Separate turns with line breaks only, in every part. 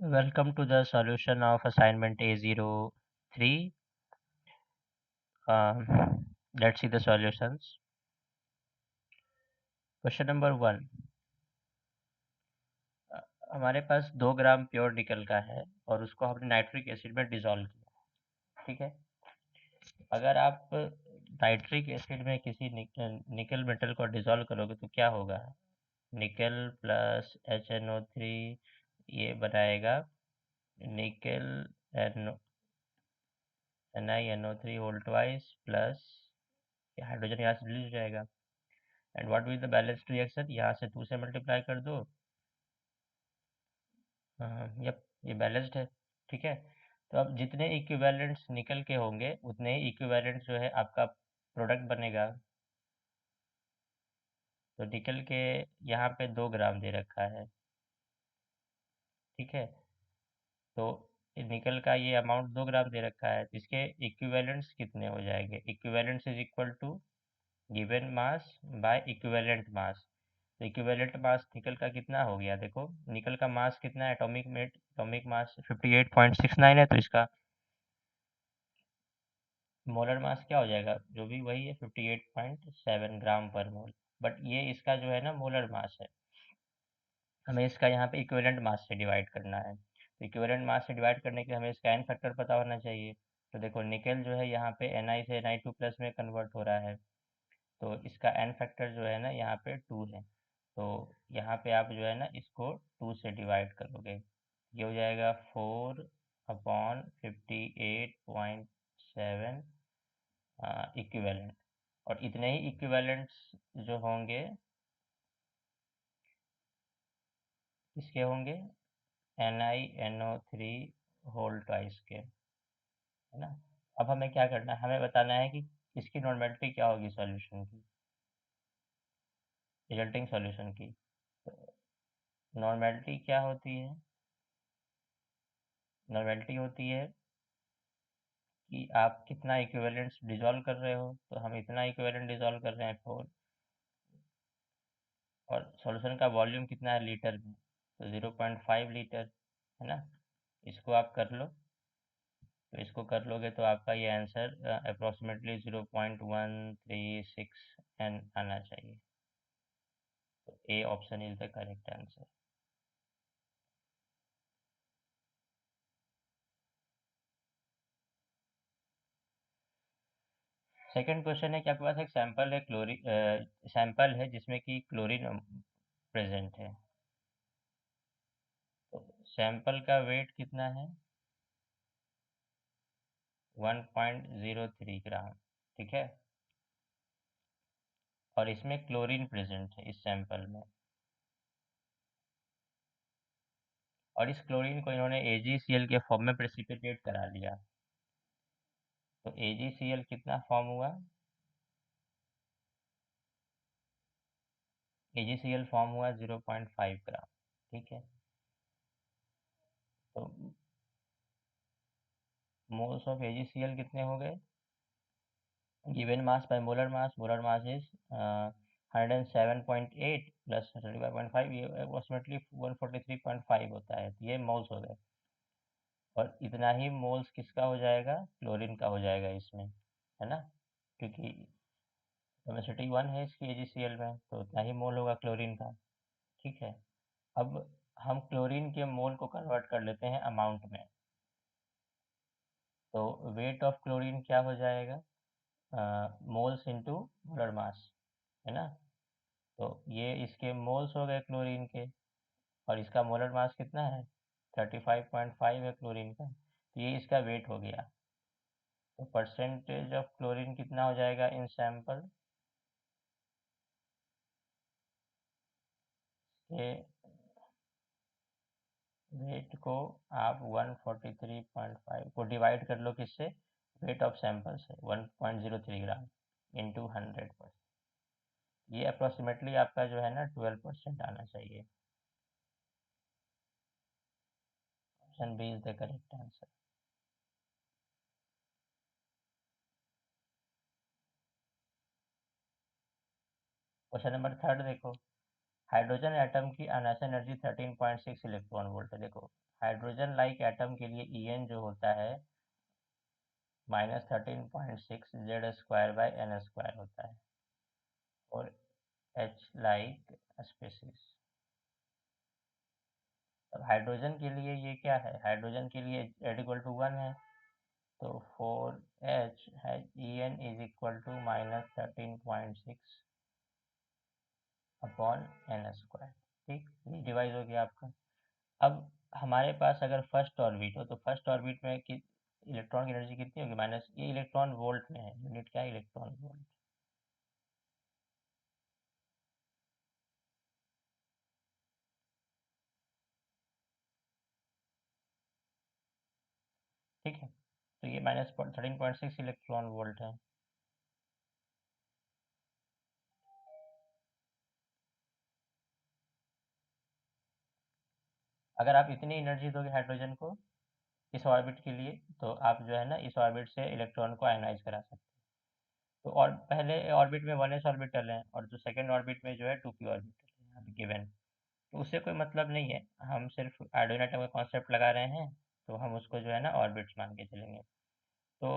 Welcome to the solution of assignment A03. Let's see the solutions. Question number 1. हमारे पास 2 ग्राम pure निकल का है और उसको हमने नाइट्रिक एसिड में डिसॉल्व किया। ठीक है। अगर आप नाइट्रिक एसिड में किसी निकल मेटल को डिसॉल्व करोगे तो क्या होगा? निकल प्लस HNO3 ये बनाएगा निकल NiNO3 whole twice plus hydrogen यहाँ से रिलीज हो जाएगा। And what will the balanced reaction? यहाँ से 2 से मल्टीप्लाई कर दो। यप, ये बैलेंस्ड है। ठीक है। तो अब जितने इक्विवेलेंट्स निकल के होंगे उतने ही इक्विवेलेंट जो है आपका प्रोडक्ट बनेगा। तो निकल के यहाँ पे 2 ग्राम दे रखा है। ठीक है। तो निकल का ये अमाउंट 2 ग्राम दे रखा है, तो इसके इक्विवेलेंट्स कितने हो जाएंगे? Equivalents is equal to given mass by equivalent mass. तो इक्विवेलेंट मास निकल का कितना हो गया? देखो निकल का मास कितना है, एटॉमिक मास 58.69 है, तो इसका मोलर मास क्या हो जाएगा? जो भी वही है 58.7 ग्राम पर मोल। बट ये इसका जो है ना मोलर मास है, हमें इसका यहाँ पे इक्विवेलेंट मास से डिवाइड करना है। तो इक्विवेलेंट मास से डिवाइड करने के लिए हमें इसका एन फैक्टर पता होना चाहिए। तो देखो निकल जो है यहाँ पे Ni से Ni2 प्लस में कन्वर्ट हो रहा है, तो इसका एन फैक्टर जो है ना यहाँ पे 2 है। तो यहाँ पे आप जो है ना इसको 2 से डिवाइड करोगे, ये हो जाएगा 4/58.7 इक्विवेलेंट। और इतने ही इक्विवेलेंट्स जो होंगे किसके होंगे? NiNO3 होल ट्वाइस के, है ना। अब हमें क्या करना है, हमें बताना है कि इसकी नॉर्मेलिटी क्या होगी सॉल्यूशन की, रिजल्टिंग सॉल्यूशन की। नॉर्मेलिटी क्या होती है? नॉर्मेलिटी होती है कि आप कितना इक्विवेलेंट्स डिसॉल्व कर रहे हो। तो हम इतना इक्विवेलेंट डिसॉल्व कर रहे हैं 4, और सॉल्यूशन का वॉल्यूम कितना है लीटर में, तो 0.5 लीटर, है ना। इसको आप कर लो, तो इसको कर लोगे तो आपका ये आंसर अप्रोक्सीमेटली 0.136 एन आना चाहिए। तो A option is the correct answer. Second question है कि आपके पास एक सैंपल है सैंपल है जिसमें कि क्लोरीन प्रेजेंट है। तो सैंपल का वेट कितना है? 1.03 ग्राम। ठीक है। और इसमें क्लोरीन प्रेजेंट है इस सैंपल में, और इस क्लोरीन को इन्होंने AgCl के फॉर्म में प्रेसिपिटेट करा लिया। तो AgCl कितना फॉर्म हुआ? AgCl फॉर्म हुआ 0.5 ग्राम। ठीक है। तो मोल्स ऑफ AgCl कितने हो गए? Given mass by molar mass is 107.8 plus 35.5, ये अप्रोक्सीमेटली 143.5 होता है, तो ये मोल्स हो गए। और इतना ही मोल्स किसका हो जाएगा? क्लोरीन का हो जाएगा इसमें, है ना, क्योंकि केमिसिटी 1 है इसकी AgCl में, तो उतना ही मोल होगा क्लोरीन का। ठीक है। अब हम क्लोरीन के मोल को कन्वर्ट कर लेते हैं अमाउंट में। तो वेट ऑफ क्लोरीन क्या हो जाएगा? मोल्स इनटू मोलर मास, है ना। तो ये इसके मोल्स हो गए क्लोरीन के, और इसका मोलर मास कितना है? 35.5 है क्लोरीन का, तो ये इसका वेट हो गया। तो परसेंटेज ऑफ क्लोरीन कितना हो जाएगा इन सैंपल के वेट को? आप 143.5 को डिवाइड कर लो किससे? वेट ऑफ सैंपल से, 1.03 ग्राम इंटू 100%। ये अप्रोक्सीमेटली आपका जो है ना 12% आना चाहिए। Option B is the correct answer. Question number 3 देखो। हाइड्रोजन एटम की अनएस एनर्जी 13.6 इलेक्ट्रॉन वोल्ट है। देखो, हाइड्रोजन लाइक एटम के लिए En जो होता है -13.6 Z²/n² होता है, और H लाइक स्पेसिस। अब हाइड्रोजन के लिए ये क्या है, हाइड्रोजन के लिए Z = 1 है, तो 4H है En = -13.6 अपॉन n²। ठीक, ये डिवाइस हो गया आपका। अब हमारे पास अगर फर्स्ट ऑर्बिट हो, तो फर्स्ट ऑर्बिट में कि इलेक्ट्रॉन की एनर्जी कितनी होगी, माइनस, ये इलेक्ट्रॉन वोल्ट में है, यूनिट क्या है, इलेक्ट्रॉन वोल्ट। ठीक है, तो ये -13.6 इलेक्ट्रॉन वोल्ट है। अगर आप इतनी एनर्जी दोगे हाइड्रोजन को इस ऑर्बिट के लिए, तो आप जो है ना इस ऑर्बिट से इलेक्ट्रॉन को आयनाइज करा सकते हैं। तो और पहले ऑर्बिट में 1s ऑर्बिटल है, और जो सेकेंड ऑर्बिट में जो है 2p ऑर्बिटल है यहाँ पे गिवन। तो उससे कोई मतलब नहीं है, हम सिर्फ आर्डिनो एटम का कॉन्सेप्ट लगा रहे हैं, तो हम उसको जो है ना ऑर्बिट्स मान के चलेंगे। तो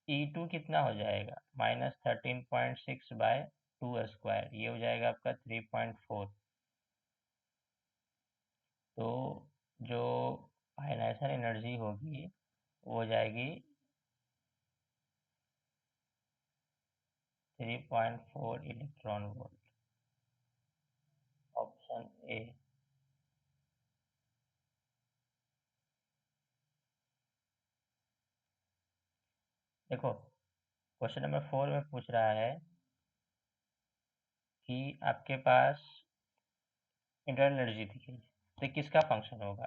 E2 कितना हो जाएगा, -13.6/2², ये हो जाएगा आपका 3.4। तो जो आयनाइजेशन एनर्जी होगी वो हो जाएगी 3.4 इलेक्ट्रॉन वोल्ट। Option A. देखो, क्वेश्चन नंबर 4 में पूछ रहा है कि आपके पास इंटरनल एनर्जी दिखेगी, तो ये किसका फंक्शन होगा।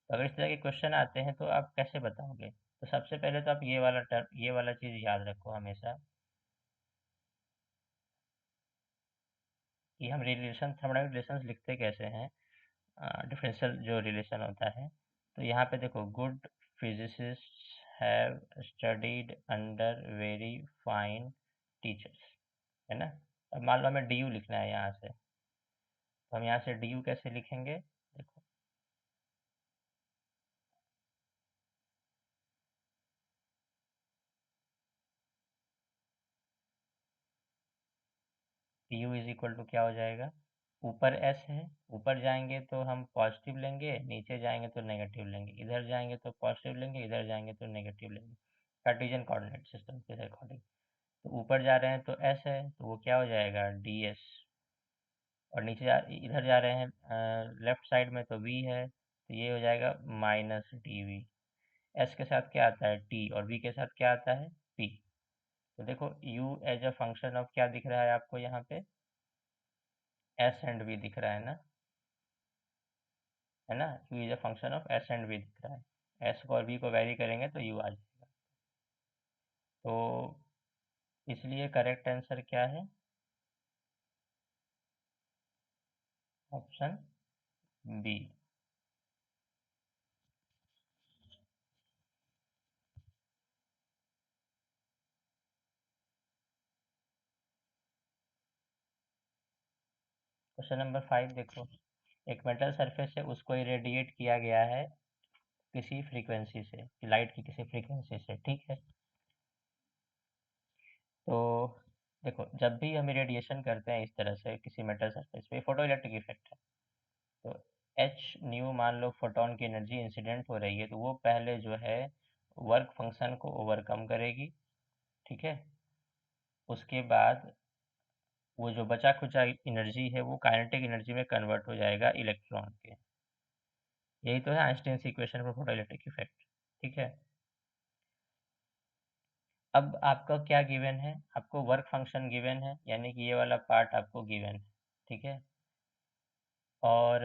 तो अगर इस तरह के क्वेश्चन आते हैं तो आप कैसे बताओगे, तो सबसे पहले तो आप ये वाला चीज़ याद रखो हमेशा, कि हम रिलेशन, थर्मोडायनामिक रिलेशंस लिखते कैसे हैं, डिफरेंशियल जो रिलेशन होता है। तो यहाँ पे देखो, good physicist have studied under very fine teachers, है ना। अब मान लो हमें डी यू लिखना है यहाँ से, तो हम यहाँ से डी यू कैसे लिखेंगे, देखो, D U is equal to क्या हो जाएगा, ऊपर एस है, ऊपर जाएंगे तो हम पॉजिटिव लेंगे, नीचे जाएंगे तो नेगेटिव लेंगे, इधर जाएंगे तो पॉजिटिव लेंगे, इधर जाएंगे तो नेगेटिव लेंगे, कार्टेशियन कोऑर्डिनेट सिस्टम के अकॉर्डिंग। तो ऊपर जा रहे हैं तो एस है, तो वो क्या हो जाएगा, डी एस। और इधर जा रहे हैं लेफ्ट साइड में, तो वी है, तो ये हो जाएगा -dv। एस के साथ क्या आता है, टी, और वी के साथ क्या आता है, पी। तो देखो, u as a function of क्या दिख रहा है आपको यहाँ पे, एस एंड वी दिख रहा है ना, u is a function of S and V दिख रहा है, एस को और वी को वेरी करेंगे तो u आ जाएगा। तो इसलिए करेक्ट आंसर क्या है, ऑप्शन बी। क्वेश्चन नंबर 5 देखो, एक मेटल सरफेस है, उसको इरेडिएट किया गया है किसी फ्रीक्वेंसी से, लाइट की किसी फ्रीक्वेंसी से, ठीक है। तो देखो, जब भी हम रेडिएशन करते हैं इस तरह से किसी मेटल सरफेस पे, फोटो इलेक्ट्रिक इफेक्ट है। तो एच न्यू, मान लो फोटोन की एनर्जी इंसिडेंट हो रही है, तो वो पहले जो है वर्क फंक्शन को ओवरकम करेगी, ठीक है। उसके बाद वो जो बचा खुचा एनर्जी है वो काइनेटिक एनर्जी में कन्वर्ट हो जाएगा इलेक्ट्रॉन के। यही तो है Einstein equation for photo electric effect, ठीक है। अब आपका क्या गिवन है, आपको वर्क फंक्शन गिवन है, यानी कि ये वाला पार्ट आपको गिवन है, ठीक है। और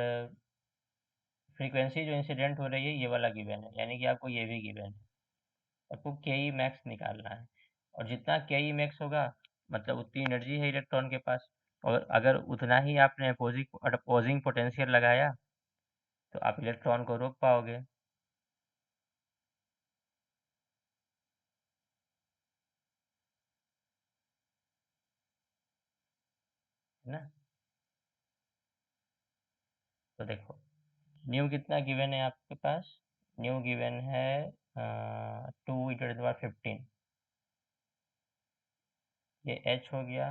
फ्रीक्वेंसी जो इंसिडेंट हो रही है ये वाला गिवन है, यानी कि आपको ये भी गिवन है। आपको के ई मैक्स निकालना है, और जितना के ई मैक्स होगा मतलब उतनी एनर्जी है इलेक्ट्रॉन के पास, और अगर उतना ही आपने अपोजिंग पोटेंशियल लगाया तो आप इलेक्ट्रॉन को रोक पाओगे, है ना। तो देखो न्यू कितना गिवन है आपके पास, न्यू गिवन है 2 × 10⁻15, ये h हो गया,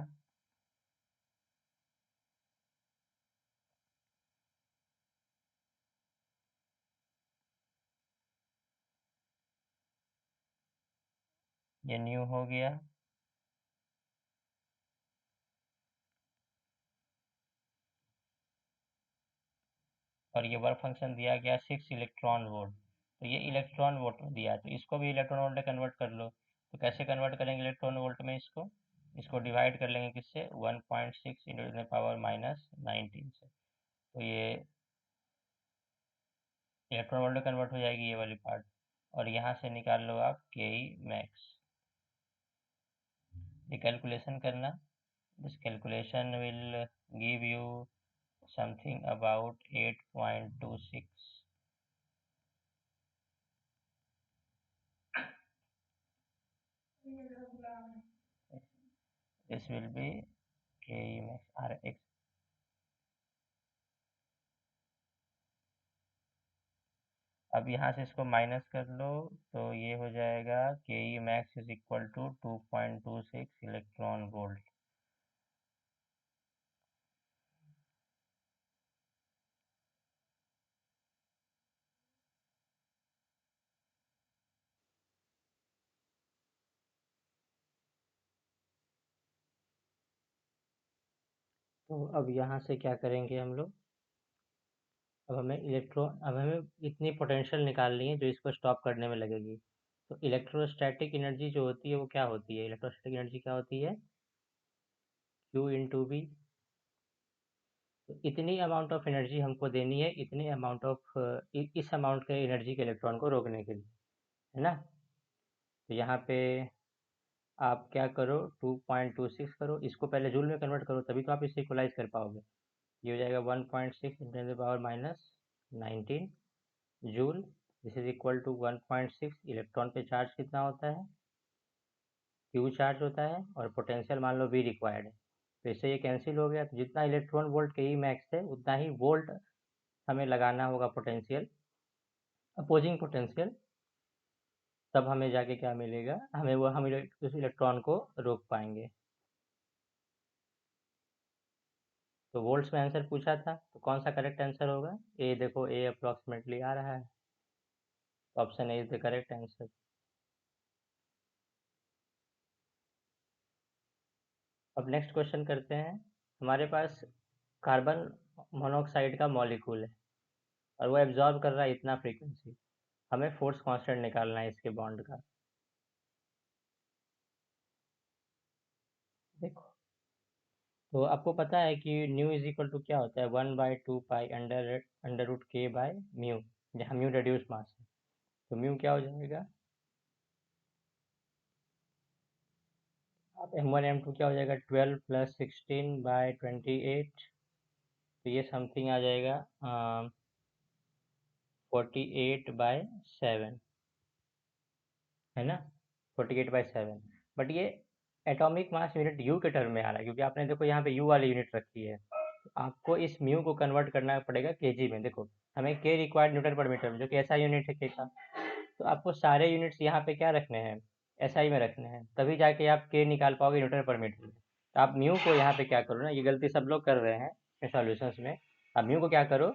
ये न्यू हो गया, और ये वर्क फंक्शन दिया गया 6 इलेक्ट्रॉन वोल्ट। तो ये इलेक्ट्रॉन वोल्ट में दिया है, तो इसको भी इलेक्ट्रॉन वोल्ट में कन्वर्ट कर लो। तो कैसे कन्वर्ट करेंगे इलेक्ट्रॉन वोल्ट में, इसको डिवाइड कर लेंगे किससे, 1.6 × 10⁻19 से। तो ये इलेक्ट्रॉन वोल्ट में कन्वर्ट हो जाएगी ये वाली पार्ट, और यहाँ से निकाल लो आप के ई मैक्स। ये कैलकुलेशन करना, this calculation will give you something about 8.26. This will be Ke max Rx. अब यहाँ से इसको माइनस कर लो, तो ये हो जाएगा के E max is equal to 2.26 electron volt. तो अब यहाँ से क्या करेंगे हम लोग, अब हमें इतनी पोटेंशियल निकालनी है जो इसको स्टॉप करने में लगेगी। तो इलेक्ट्रोस्टैटिक एनर्जी जो होती है वो क्या होती है, इलेक्ट्रोस्टैटिक एनर्जी क्या होती है, Q × V। तो इतनी अमाउंट ऑफ एनर्जी हमको देनी है, इतने अमाउंट ऑफ इस अमाउंट के एनर्जी के इलेक्ट्रॉन को रोकने के लिए, है ना। तो यहाँ पे आप क्या करो, 2.26 करो, इसको पहले जूल में कन्वर्ट करो, तभी तो आप इसे इक्वलाइज कर पाओगे। ये हो जाएगा 1.6 × 10⁻−19 joule. This is equal to 1.6। Electron पे चार्ज कितना होता है, क्यू चार्ज होता है, और पोटेंशियल मान लो वी रिक्वायर्ड है। तो इससे ये कैंसिल हो गया, तो जितना इलेक्ट्रॉन वोल्ट के ई मैक्स है उतना ही वोल्ट हमें लगाना होगा पोटेंशियल, अपोजिंग पोटेंशियल। तब हमें जाके क्या मिलेगा, हम उस इलेक्ट्रॉन को रोक पाएंगे। तो वोल्ट्स में आंसर पूछा था, तो कौन सा करेक्ट आंसर होगा, ए, देखो ए अप्रॉक्सीमेटली आ रहा है, option A is the correct answer. अब नेक्स्ट क्वेश्चन करते हैं। हमारे पास कार्बन मोनोऑक्साइड का मॉलिक्यूल है और वो एब्जॉर्ब कर रहा है इतना फ्रीक्वेंसी, हमें फोर्स कांस्टेंट निकालना है इसके बॉन्ड का। देखो, तो आपको पता है कि न्यू इज इक्वल टू क्या होता है, 1/2 पाई अंडर रूट के बाय म्यू, जहाँ म्यू रेड्यूस मास है। तो म्यू क्या हो जाएगा, आप M1 M2 क्या हो जाएगा, 12 + 16/28। तो ये समथिंग आ जाएगा 48/7, है ना, 48/7। बट ये एटॉमिक मास यूनिट यू के टर्म में आ रहा है, क्योंकि आपने देखो यहाँ पे यू वाली यूनिट रखी है। तो आपको इस म्यू को कन्वर्ट करना पड़ेगा केजी में। देखो हमें के रिक्वायर्ड न्यूटन पर मीटर में, जो कि एसआई यूनिट है के का। तो आपको सारे यूनिट्स यहाँ पे क्या रखने हैं, एसआई में रखने हैं, तभी जाके आप के निकाल पाओगे न्यूटन पर मीटर में। तो आप म्यू को यहाँ पे क्या करो ना, ये गलती सब लोग कर रहे हैं सॉल्यूशंस में। आप म्यू को क्या करो,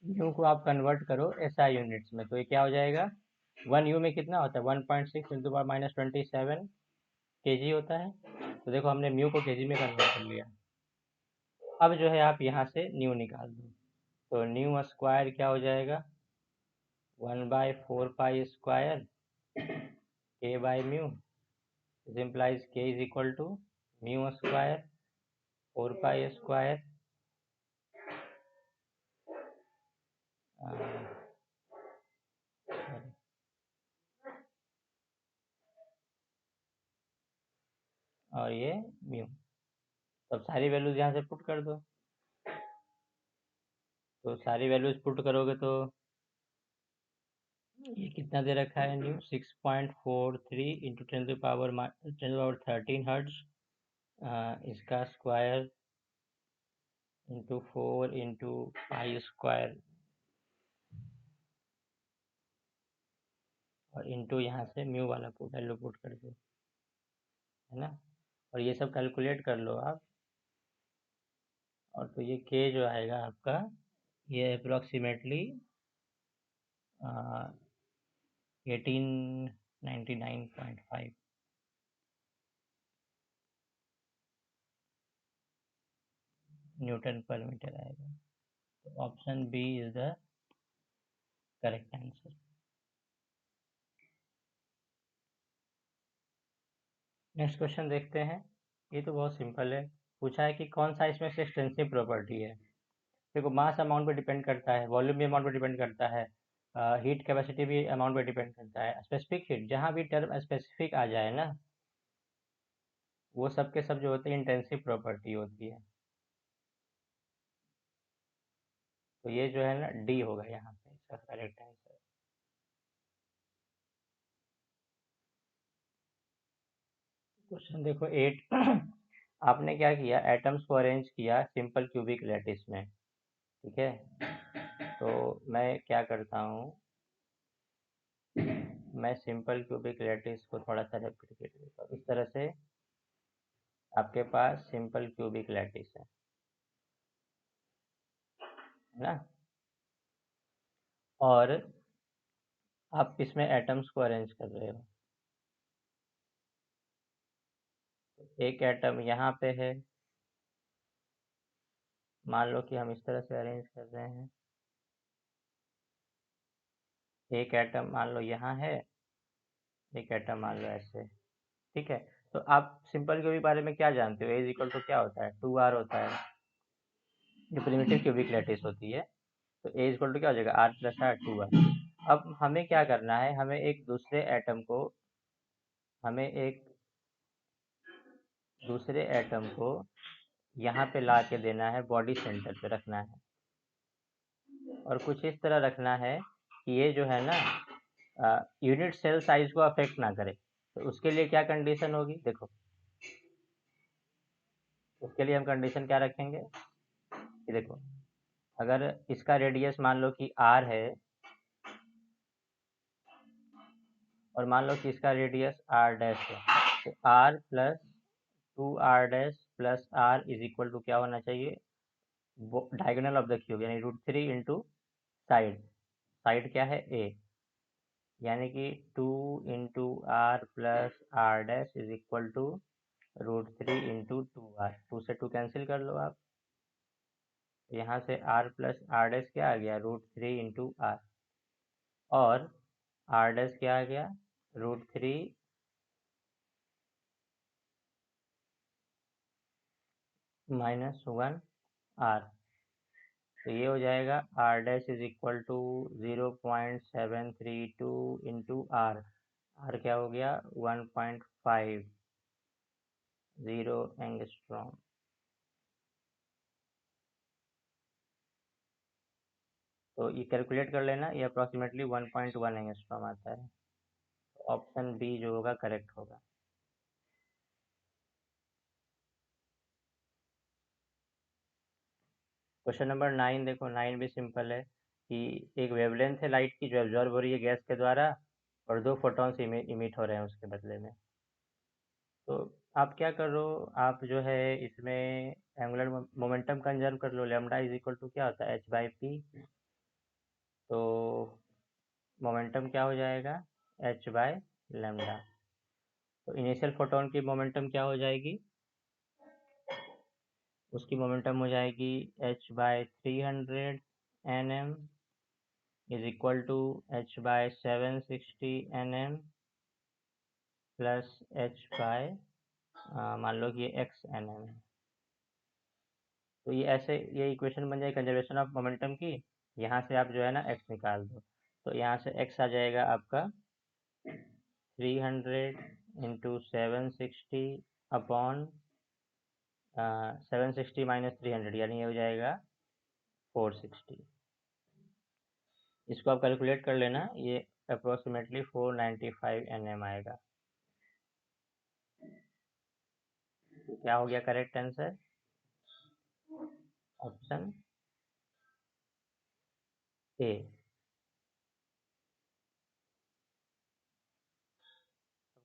म्यू को आप कन्वर्ट करो एसआई यूनिट्स में। तो ये क्या हो जाएगा, 1 यू में कितना होता है, 1.6 × 10⁻27 केजी होता है। तो देखो हमने म्यू को केजी में कन्वर्ट कर लिया। अब जो है आप यहाँ से न्यू निकाल दो, तो न्यू स्क्वायर क्या हो जाएगा, 1/4 pi square K by mu, this implies K is equal to mu square 4 pi square और ये म्यू। तब सारी वैल्यूज यहाँ से पुट कर दो, तो सारी वैल्यूज पुट करोगे तो ये कितना दे रखा है न्यू, 6.43 इंटू 10⁻13 हर्ट्ज, इसका square into 4 into pi square और इंटू यहाँ से म्यू वाला वैल्यू पुट कर दो, है ना। और ये सब कैलकुलेट कर लो आप, और तो ये के जो आएगा आपका, ये अप्रोक्सीमेटली 1899.5 न्यूटन पर मीटर आएगा। तो option B is the correct answer. Next question देखते हैं। ये तो बहुत सिंपल है। पूछा है कि कौन सा इसमें से एक्सटेंसिव प्रॉपर्टी है। देखो, मास अमाउंट पे डिपेंड करता है, वॉल्यूम भी अमाउंट पे डिपेंड करता है, हीट कैपेसिटी भी अमाउंट पे डिपेंड करता है। स्पेसिफिक हीट, जहाँ भी टर्म स्पेसिफिक आ जाए ना, वो सब के सब जो होते हैं इंटेंसिव प्रॉपर्टी होती है। तो ये जो है ना, डी होगा यहाँ पे इसका करेक्ट आंसर। क्वेश्चन देखो 8। आपने क्या किया, एटम्स को अरेंज किया सिंपल क्यूबिक लैटिस में, ठीक है। तो मैं क्या करता हूँ, मैं सिंपल क्यूबिक लैटिस को थोड़ा सा रेप्लिकेट करता हूँ। इस तरह से आपके पास सिंपल क्यूबिक लैटिस है ना। और आप इसमें एटम्स को अरेंज कर रहे हो। एक एटम यहाँ पे है, मान लो कि हम इस तरह से अरेंज कर रहे हैं। एक एटम मान लो यहाँ है, एक एटम मान लो ऐसे, ठीक है। तो आप सिंपल क्यूबिक बारे में क्या जानते हो, ए इक्वल टू क्या होता है, 2r होता है। ये प्रिमिटिव क्यूबिक लैटिस होती है। तो ए इक्वल टू क्या हो जाएगा, r प्लस r 2r। अब हमें क्या करना है, हमें एक दूसरे एटम को यहाँ पे ला के देना है, बॉडी सेंटर पे रखना है, और कुछ इस तरह रखना है कि ये जो है ना, यूनिट सेल साइज को अफेक्ट ना करे। तो उसके लिए क्या कंडीशन होगी, देखो, उसके लिए हम कंडीशन क्या रखेंगे कि देखो, अगर इसका रेडियस मान लो कि r है, और मान लो कि इसका रेडियस r डैश है, तो r plus 2r dash plus r is equal to क्या होना चाहिए, डायगोनल ऑफ द क्यूब, यानी √3 इंटू साइड। साइड क्या है, a, यानी कि 2 into R plus R dash is equal to √3 into 2r। 2 से 2 कैंसिल कर लो आप, यहाँ से r प्लस आर डैश क्या आ गया, √3 इंटू आर, और आर डैश क्या आ गया, √3 माइनस 1r। तो ये हो जाएगा R dash is equal to 0.732 into R. R क्या हो गया, 1.50 एंगस्ट्रॉम। तो ये कैलकुलेट कर लेना, ये अप्रॉक्सीमेटली 1.1 एंगस्ट्रॉम आता है। ऑप्शन बी जो होगा करेक्ट होगा। क्वेश्चन नंबर 9 देखो, 9 भी सिंपल है कि एक वेवलेंथ है लाइट की जो एब्जॉर्ब हो रही है गैस के द्वारा, और 2 फोटॉन्स इमिट हो रहे हैं उसके बदले में। तो आप क्या करो, आप जो है इसमें एंगुलर मोमेंटम कंजर्व कर लो। लैम्डा इज इक्वल टू क्या होता है, h/p। तो मोमेंटम क्या हो जाएगा, h/लैम्डा। तो इनिशियल फोटोन की मोमेंटम क्या हो जाएगी, उसकी मोमेंटम हो जाएगी h/300 nm is equal to h/760 nm plus h/, मान लो कि ये x nm है। तो ये ऐसे, ये इक्वेशन बन जाएगी कंजर्वेशन ऑफ मोमेंटम की। यहाँ से आप जो है ना x निकाल दो, तो यहाँ से x आ जाएगा आपका 300 इंटू 760 अपॉन 760 माइनस 300, यानी ये हो जाएगा 460। इसको आप कैलकुलेट कर लेना, ये अप्रोक्सीमेटली 495 nm आएगा। क्या हो गया correct answer. Option A.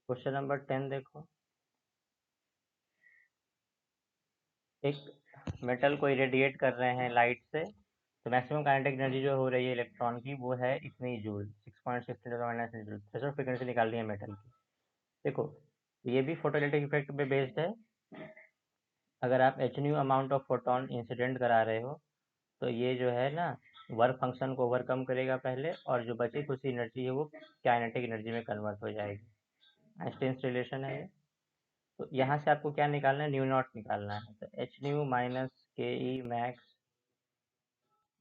Question number 10 देखो, एक मेटल को इरेडिएट कर रहे हैं लाइट से, तो मैक्सिमम काइनेटिक एनर्जी जो हो रही है इलेक्ट्रॉन की वो है इतनी जूल, 6.6 जूल। थ्रेशोल्ड फ्रीक्वेंसी निकालनी है मेटल की। देखो ये भी फोटोइलेक्ट्रिक इफेक्ट पे बेस्ड है। अगर आप H new amount of photon incident करा रहे हो तो ये जो है ना वर्क फंक्शन को ओवरकम करेगा पहले, और जो बची खुची एनर्जी है वो काइनेटिक एनर्जी में कन्वर्ट हो जाएगी। आइंस्टाइन्स रिलेशन है ये। तो यहाँ से आपको क्या निकालना है, न्यू नॉट निकालना है। तो एच न्यू माइनस के E max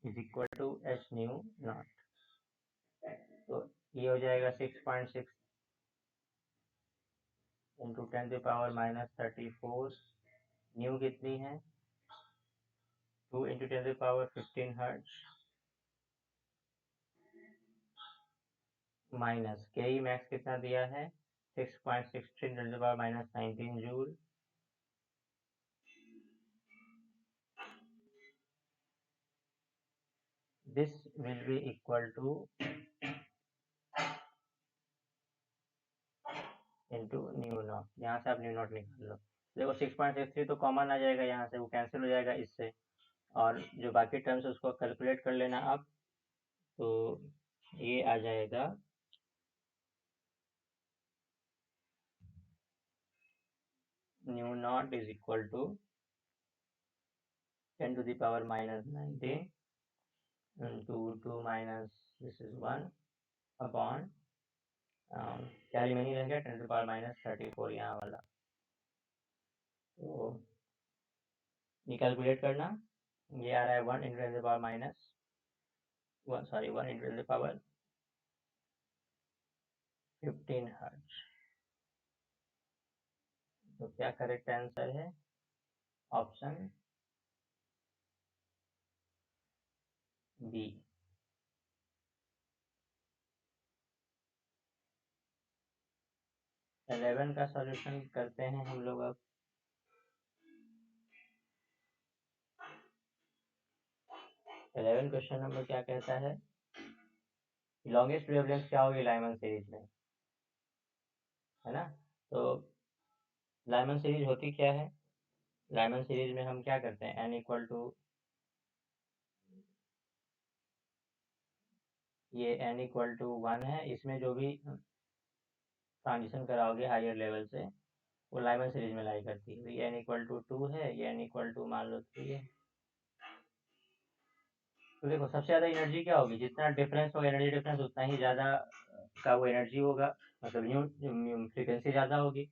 is equal to H nu naught. तो ये हो जाएगा 6.6 इंटू 10⁻⁻34। न्यू कितनी है, 2 इंटू 10⁻15 हर्ट्ज, माइनस के ई मैक्स कितना दिया है, 6.16 10⁻⁻19 joule. This will be equal to into new not. यहाँ से आप न्यू नॉट निकाल लो। देखो 6.63 तो कॉमन आ जाएगा यहाँ से, वो कैंसिल हो जाएगा इससे, और जो बाकी टर्म्स उसको कैलकुलेट कर लेना आप। तो ये आ जाएगा nu naught is equal to 10⁻⁻19 into 2 minus this is 1 upon क्या रिमेनिंग रहेगा 10⁻⁻34 यहाँ वाला। तो ये कैलकुलेट करना, ये आ रहा है 1 इंटू 10⁻⁻15 हर्ट्ज। तो क्या करेक्ट आंसर है, ऑप्शन बी। इलेवन का सॉल्यूशन करते हैं हम लोग अब। इलेवन क्वेश्चन नंबर क्या कहता है, लॉन्गेस्ट वेवलेंथ क्या होगी लाइमन सीरीज में, है ना। तो लाइमन सीरीज होती क्या है, लाइमन सीरीज में हम क्या करते हैं, n इक्वल टू ये n इक्वल टू 1 है, इसमें जो भी ट्रांजिशन कराओगे हायर लेवल से वो लाइमन सीरीज में लाई करती है। तो ये n इक्वल टू 2 है, ये n इक्वल टू मान लो 3 है। तो देखो सबसे ज़्यादा एनर्जी क्या होगी, जितना डिफरेंस होगा एनर्जी डिफरेंस उतना ही ज़्यादा का वो एनर्जी होगा, मतलब न्यू फ्रीक्वेंसी ज़्यादा होगी।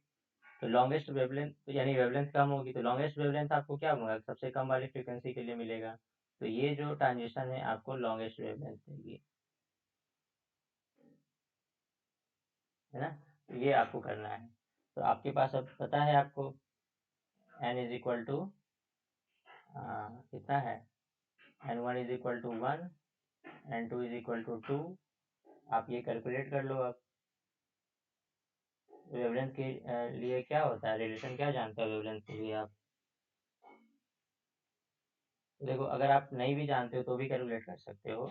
तो लॉन्गेस्ट वेवलेंथ तो यानी वेवलेंथ कम होगी, तो लॉन्गेस्ट वेवलेंथ आपको क्या होगा, सबसे कम वाली फ्रीक्वेंसी के लिए मिलेगा। तो ये जो ट्रांजिशन है आपको लॉन्गेस्ट वेवलेंथ देगी, है ना। तो ये आपको करना है। तो आपके पास अब पता है आपको n इज इक्वल टू कितना है, n1 is equal to 1, n2 is equal to 2। आप ये कैलकुलेट कर लो। अब वेवलेंथ के लिए क्या होता है, रिलेशन क्या जानते हो वेवलेंथ के लिए आप, देखो अगर आप नहीं भी जानते हो तो भी कैलकुलेट कर सकते हो।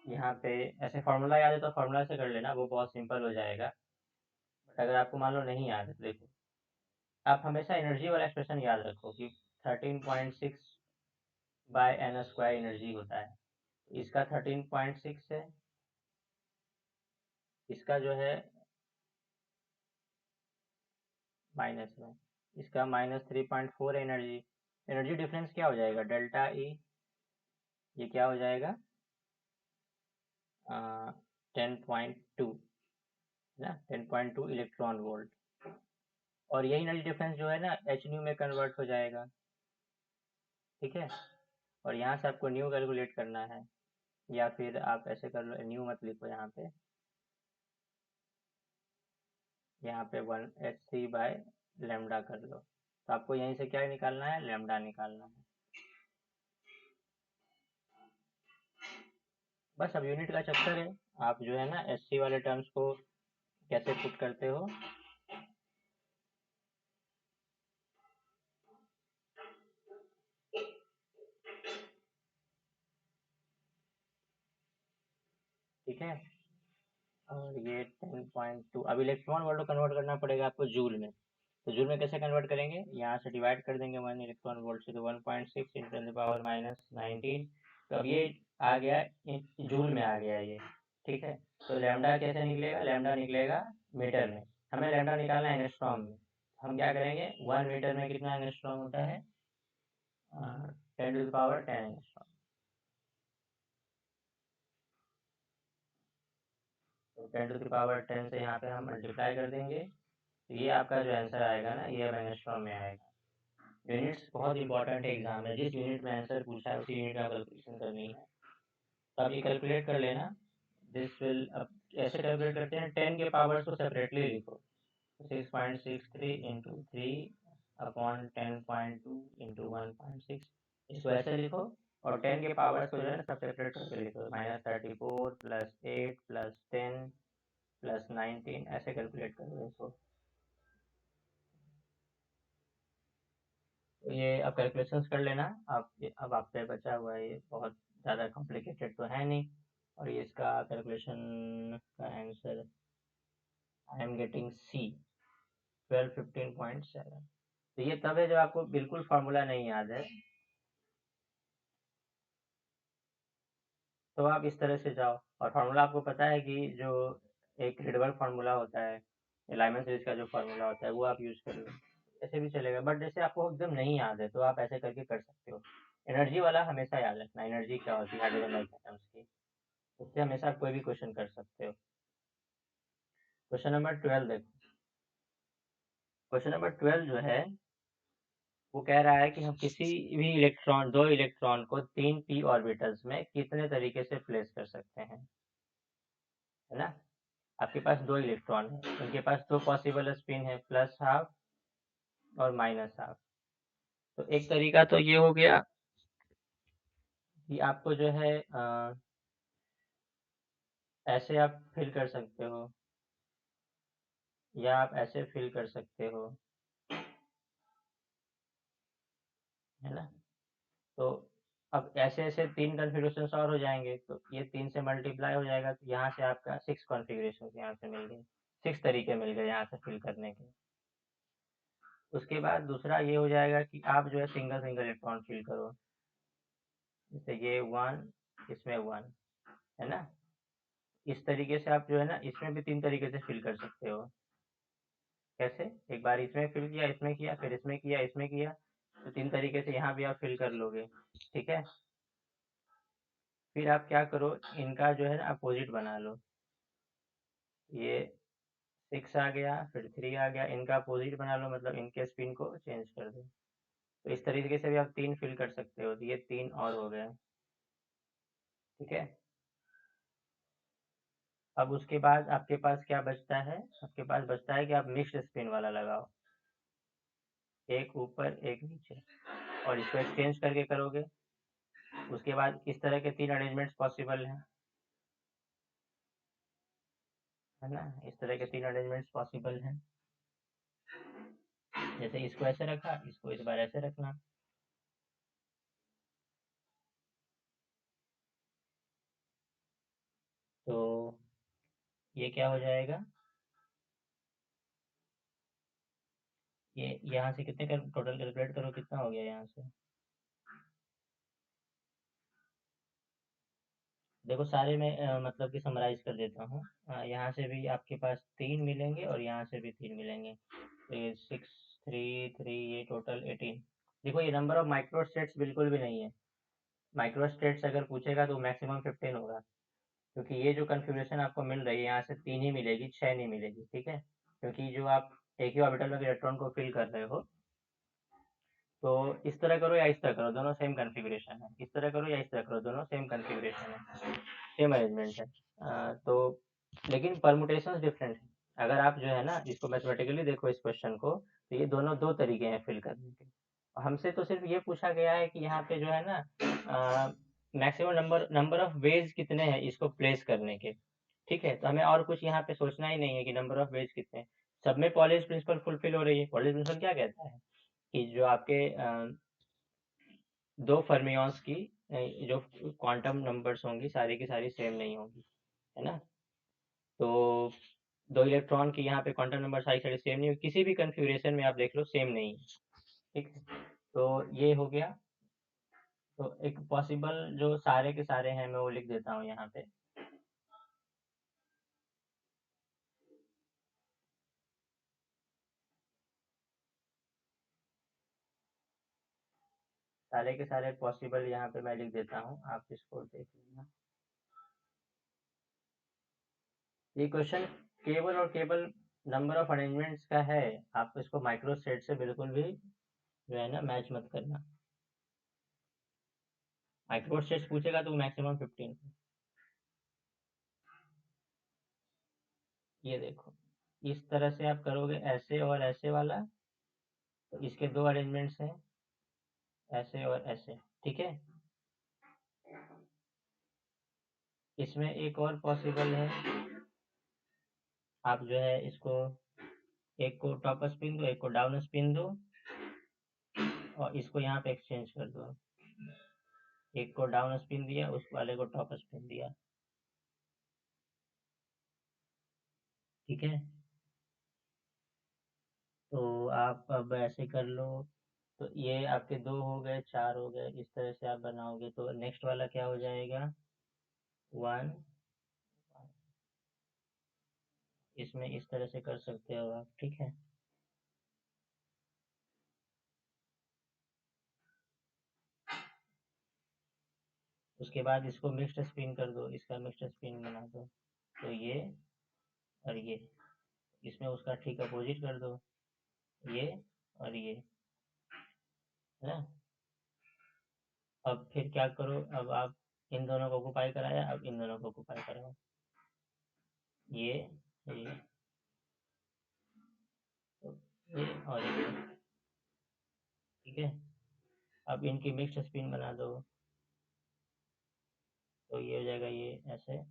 यहाँ पे ऐसे फार्मूला याद है तो फार्मूला से कर लेना, वो बहुत सिंपल हो जाएगा। बट अगर आपको मान लो नहीं याद है तो देखो, आप हमेशा एनर्जी वाला एक्सप्रेशन याद रखो कि 13.6 बाय एन स्क्वायर एनर्जी होता है। इसका 13.6 है, इसका जो है माइनस में, इसका -3.4 एनर्जी। एनर्जी डिफरेंस क्या हो जाएगा, डेल्टा ई, ये क्या हो जाएगा 10.2 ना, 10.2 इलेक्ट्रॉन वोल्ट। और यही एनर्जी डिफरेंस जो है ना एच न्यू में कन्वर्ट हो जाएगा, ठीक है। और यहाँ से आपको न्यू कैलकुलेट करना है, या फिर आप ऐसे कर लो, न्यू मत लिखो यहाँ पे 1hc/λ कर लो। तो आपको यहीं से क्या निकालना है, लैम्डा निकालना है। बस अब यूनिट का चक्कर है, आप जो है ना एससी वाले टर्म्स को कैसे पुट करते हो। ठीक है। और ये 10.2, अब इलेक्ट्रॉन वोल्ट को कन्वर्ट करना पड़ेगा आपको जूल में। तो जूल में कैसे कन्वर्ट करेंगे, यहाँ से डिवाइड कर देंगे 1 इलेक्ट्रॉन वोल्ट से, तो 1.6 इंटू 10⁻⁻19। तो अब ये आ गया जूल में आ गया ये, ठीक है। तो लैम्डा कैसे निकलेगा, लैम्डा निकलेगा मीटर में, हमें लैम्डा निकालना है एंगस्ट्रॉम में। हम क्या करेंगे, 1 मीटर में कितना एंगस्ट्रॉम होता है, 10⁻10 एंगस्ट्रॉम। तो 10⁻10 से यहाँ पे हम मल्टीप्लाई कर देंगे, तो ये आपका जो आंसर आएगा ना, ये अब एंगस्ट्रॉम में आएगा। यूनिट्स बहुत इंपॉर्टेंट है एग्जाम में, जिस यूनिट में आंसर पूछा है उसी यूनिट में कैलकुलेशन करनी है। तो आप ये कैलकुलेट कर लेना, दिस विल, अब ऐसे कैलकुलेट करते हैं, 10 के पावर्स को सेपरेटली लिखो, 6.63 इंटू 3/10.2 इंटू 1.6, इसको ऐसे लिखो। और 10 के पावर्स को जो है ना सब सेपरेट करके लिखो, -34 + 8 + 10 + 19, ऐसे कैलकुलेट करो इसको। तो ये अब कैलकुलेशंस कर लेना आप, अब आपसे बचा हुआ है, ये बहुत ज़्यादा कॉम्प्लिकेटेड तो है नहीं। और ये इसका कैलकुलेशन का आंसर आई एम गेटिंग सी, 1215.7। तो ये तब है जब आपको बिल्कुल फार्मूला नहीं याद है, तो आप इस तरह से जाओ। और फार्मूला आपको पता है कि जो एक रिडबर्ग फार्मूला होता है, लाइमन सीरीज का जो फार्मूला होता है, वो आप यूज़ कर लो, ऐसे भी चलेगा। बट जैसे आपको एकदम नहीं याद है तो आप ऐसे करके कर सकते हो। एनर्जी वाला हमेशा याद रखना, एनर्जी क्या होती है हाइड्रोजन एटम्स की, उससे हमेशा कोई भी क्वेश्चन कर सकते हो। क्वेश्चन नंबर 12 देखो। क्वेश्चन नंबर 12 जो है वो कह रहा है कि हम किसी भी इलेक्ट्रॉन, दो इलेक्ट्रॉन को 3p ऑर्बिटल्स में कितने तरीके से प्लेस कर सकते हैं, है ना। आपके पास दो इलेक्ट्रॉन है, उनके पास दो पॉसिबल स्पिन है, +½ और -½ तो एक तरीका तो ये हो गया कि आपको जो है ऐसे आप फिल कर सकते हो, या आप ऐसे फिल कर सकते हो, है ना। तो अब ऐसे ऐसे 3 कॉन्फ़िगरेशन और हो जाएंगे, तो ये 3 से मल्टीप्लाई हो जाएगा, तो यहाँ से आपका 6 कॉन्फ़िगरेशन यहाँ से मिल गए, 6 तरीके मिल गए यहाँ से फिल करने के। उसके बाद दूसरा ये हो जाएगा कि आप जो है सिंगल सिंगल इलेक्ट्रॉन फिल करो, जैसे ये 1, इसमें 1, है ना। इस तरीके से आप जो है ना इसमें भी 3 तरीके से फिल कर सकते हो। कैसे, एक बार इसमें फिल किया, इसमें किया, फिर इसमें किया, इसमें किया, तो 3 तरीके से यहाँ भी आप फिल कर लोगे, ठीक है। फिर आप क्या करो, इनका जो है ना अपोजिट बना लो, ये 6 आ गया, फिर 3 आ गया, इनका अपोजिट बना लो, मतलब इनके स्पिन को चेंज कर दो। तो इस तरीके से भी आप 3 फिल कर सकते हो, तो ये 3 और हो गए, ठीक है। अब उसके बाद आपके पास क्या बचता है, आपके पास बचता है कि आप मिक्स्ड स्पिन वाला लगाओ, एक ऊपर एक नीचे, और इसको एक्सचेंज करके करोगे। उसके बाद इस तरह के 3 अरेंजमेंट्स पॉसिबल हैं, है ना, इस तरह के 3 अरेंजमेंट्स पॉसिबल हैं। जैसे इसको ऐसे रखा, इसको इस बार ऐसे रखना, तो ये क्या हो जाएगा, ये यहाँ से कितने का टोटल कैलकुलेट करो, कितना हो गया यहाँ से। देखो सारे में मतलब कि समराइज कर देता हूँ। यहाँ से भी आपके पास 3 मिलेंगे और यहाँ से भी 3 मिलेंगे, तो ये 6 3 3, ये टोटल 18। देखो ये नंबर ऑफ माइक्रो स्टेट्स बिल्कुल भी नहीं है, माइक्रो स्टेट्स अगर पूछेगा तो मैक्सिमम 15 होगा, क्योंकि ये जो कन्फिग्रेशन आपको मिल रही है यहाँ से 3 ही मिलेगी, 6 नहीं मिलेगी, ठीक है। क्योंकि जो आप एक ही ऑर्बिटल में इलेक्ट्रॉन को फिल कर रहे हो, तो इस तरह करो या इस तरह करो, दोनों सेम कन्फिग्रेशन है, इस तरह करो या इस तरह करो, दोनों सेम कन्फिग्रेशन है, सेम अरेंजमेंट है। तो लेकिन परमुटेशंस डिफरेंट है। अगर आप जो है ना इसको मैथमेटिकली देखो इस क्वेश्चन को, तो ये दोनों दो तरीके हैं फिल करने के। हमसे तो सिर्फ ये पूछा गया है कि यहाँ पे जो है ना maximum number number of ways कितने हैं इसको प्लेस करने के, ठीक है। तो हमें और कुछ यहाँ पे सोचना ही नहीं है कि नंबर ऑफ वेज कितने हैं। सब में पॉलिश प्रिंसिपल फुलफिल हो रही है। पॉलिश प्रिंसिपल क्या कहता है कि जो आपके दो फर्मियंस की जो क्वांटम नंबर्स होंगी सारी की सारी सेम नहीं होगी, है ना। तो दो इलेक्ट्रॉन की यहाँ पे क्वांटम नंबर सारी सारी सेम नहीं, किसी भी कन्फिग्रेशन में आप देख लो सेम नहीं है, ठीक है। तो ये हो गया। तो एक पॉसिबल जो सारे के सारे हैं मैं वो लिख देता हूँ यहाँ पे। सारे के सारे पॉसिबल यहाँ पे मैं लिख देता हूँ, आप इसको देख लेना। ये क्वेश्चन केवल और केवल नंबर ऑफ अरेंजमेंट्स का है, आप इसको माइक्रो सेट से बिल्कुल भी जो है ना मैच मत करना। माइक्रो सेट्स पूछेगा तो मैक्सिमम 15। ये देखो, इस तरह से आप करोगे ऐसे और ऐसे वाला, तो इसके दो अरेंजमेंट्स हैं, ऐसे और ऐसे, ठीक है। इसमें एक और पॉसिबल है, आप जो है इसको एक को टॉप स्पिन दो, एक को डाउन स्पिन दो, और इसको यहाँ पे एक्सचेंज कर दो। एक को डाउन स्पिन दिया, उस वाले को टॉप स्पिन दिया, ठीक है। तो आप अब ऐसे कर लो। तो ये आपके दो हो गए, चार हो गए, इस तरह से आप बनाओगे तो नेक्स्ट वाला क्या हो जाएगा, वन। इसमें इस तरह से कर सकते हो आप, ठीक है। उसके बाद इसको मिक्स्ड स्पिन कर दो, इसका मिक्स्ड स्पिन बना दो, तो ये और ये, इसमें उसका ठीक अपोजिट कर दो, ये और ये, है ना। अब फिर क्या करो, अब आप इन दोनों को ऑक्युपाई कराया, अब इन दोनों को ऑक्युपाई कराओ, ये, तो ये और ये, ठीक है। अब इनकी मिक्स्ड स्पिन बना दो, तो ये हो जाएगा ये ऐसे,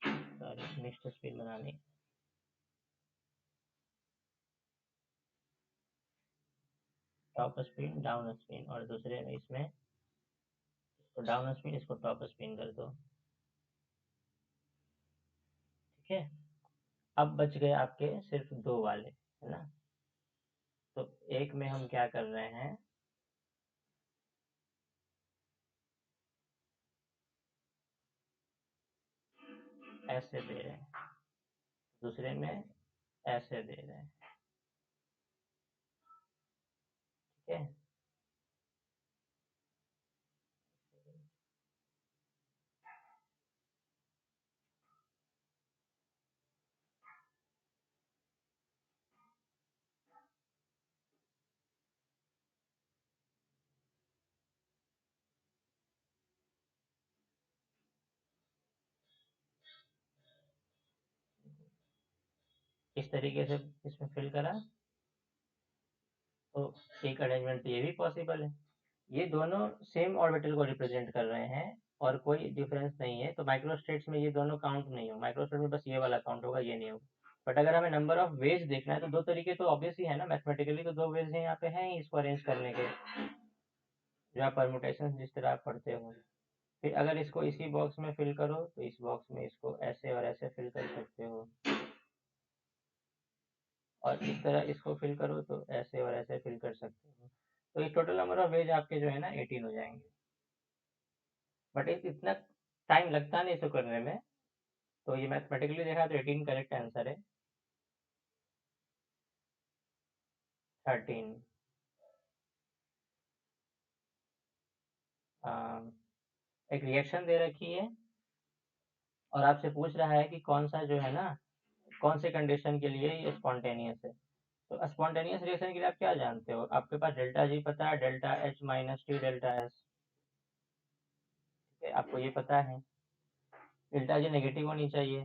सॉरी मिक्स्ड स्पिन बनानी, टॉप स्पिन डाउन स्पिन, और दूसरे में इसमें इसको डाउन स्पिन, इसको टॉप स्पिन कर दो, ठीक है। अब बच गए आपके सिर्फ दो वाले, है ना। तो एक में हम क्या कर रहे हैं, ऐसे दे रहे हैं, दूसरे में ऐसे दे रहे हैं, ठीक है। इस तरीके से इसमें फिल करा, तो एक अरेंजमेंट तो ये भी पॉसिबल है। ये दोनों सेम ऑर्बिटल को रिप्रेजेंट कर रहे हैं और कोई डिफरेंस नहीं है, तो माइक्रोस्टेट्स में ये दोनों काउंट नहीं हो, माइक्रोस्टेट में बस ये वाला काउंट होगा, ये नहीं होगा। बट अगर हमें नंबर ऑफ वेज देखना है तो दो तरीके तो ऑब्वियस ही है ना, मैथमेटिकली तो दो वेज हैं यहाँ पे, हैं ही इसको अरेंज करने के, जो आप परमुटेशन जिस तरह आप पढ़ते हो। फिर अगर इसको इसी बॉक्स में फिल करो, तो इस बॉक्स में इसको ऐसे और ऐसे फिल कर सकते हो, और इस तरह इसको फिल करो तो ऐसे और ऐसे फिल कर सकते हो। तो ये टोटल नंबर ऑफ वेज आपके जो है ना 18 हो जाएंगे। बट इतना टाइम लगता नहीं इसको करने में, तो ये मैथमेटिकली देखा तो 18 करेक्ट आंसर है। 13। एक रिएक्शन दे रखी है और आपसे पूछ रहा है कि कौन सा जो है ना, कौन से कंडीशन के लिए ये स्पॉन्टेनियस है। तो स्पॉन्टेनियस रिएक्शन के लिए आप क्या जानते हो, आपके पास डेल्टा जी पता है, delta H minus T delta S, आपको ये पता है। डेल्टा जी नेगेटिव होनी चाहिए,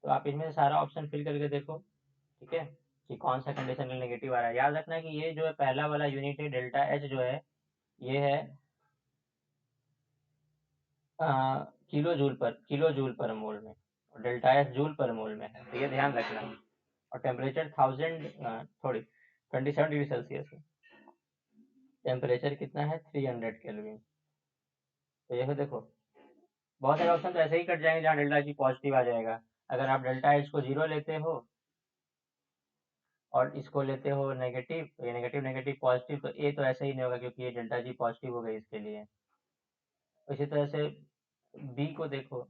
तो आप इसमें से सारा ऑप्शन फिल करके देखो, ठीक है, कि कौन सा कंडीशन नेगेटिव आ रहा है। याद रखना कि ये जो है पहला वाला यूनिट है, डेल्टा एच जो है, ये है किलो जूल पर मोल में, और डेल्टा एस जूल पर मोल में है, तो ये ध्यान रखना। और टेम्परेचर 27 डिग्री सेल्सियस है, टेम्परेचर कितना है 300 केल्विन। तो ये देखो, बहुत सारे ऑप्शन तो ऐसे ही कट जाएंगे जहाँ डेल्टा जी पॉजिटिव आ जाएगा। अगर आप डेल्टा एच को 0 लेते हो और इसको लेते हो नेगेटिव, तो ये नेगेटिव नेगेटिव पॉजिटिव, तो ए तो ऐसे ही नहीं होगा क्योंकि ये डेल्टा जी पॉजिटिव हो गई इसके लिए। इसी तरह से बी को देखो,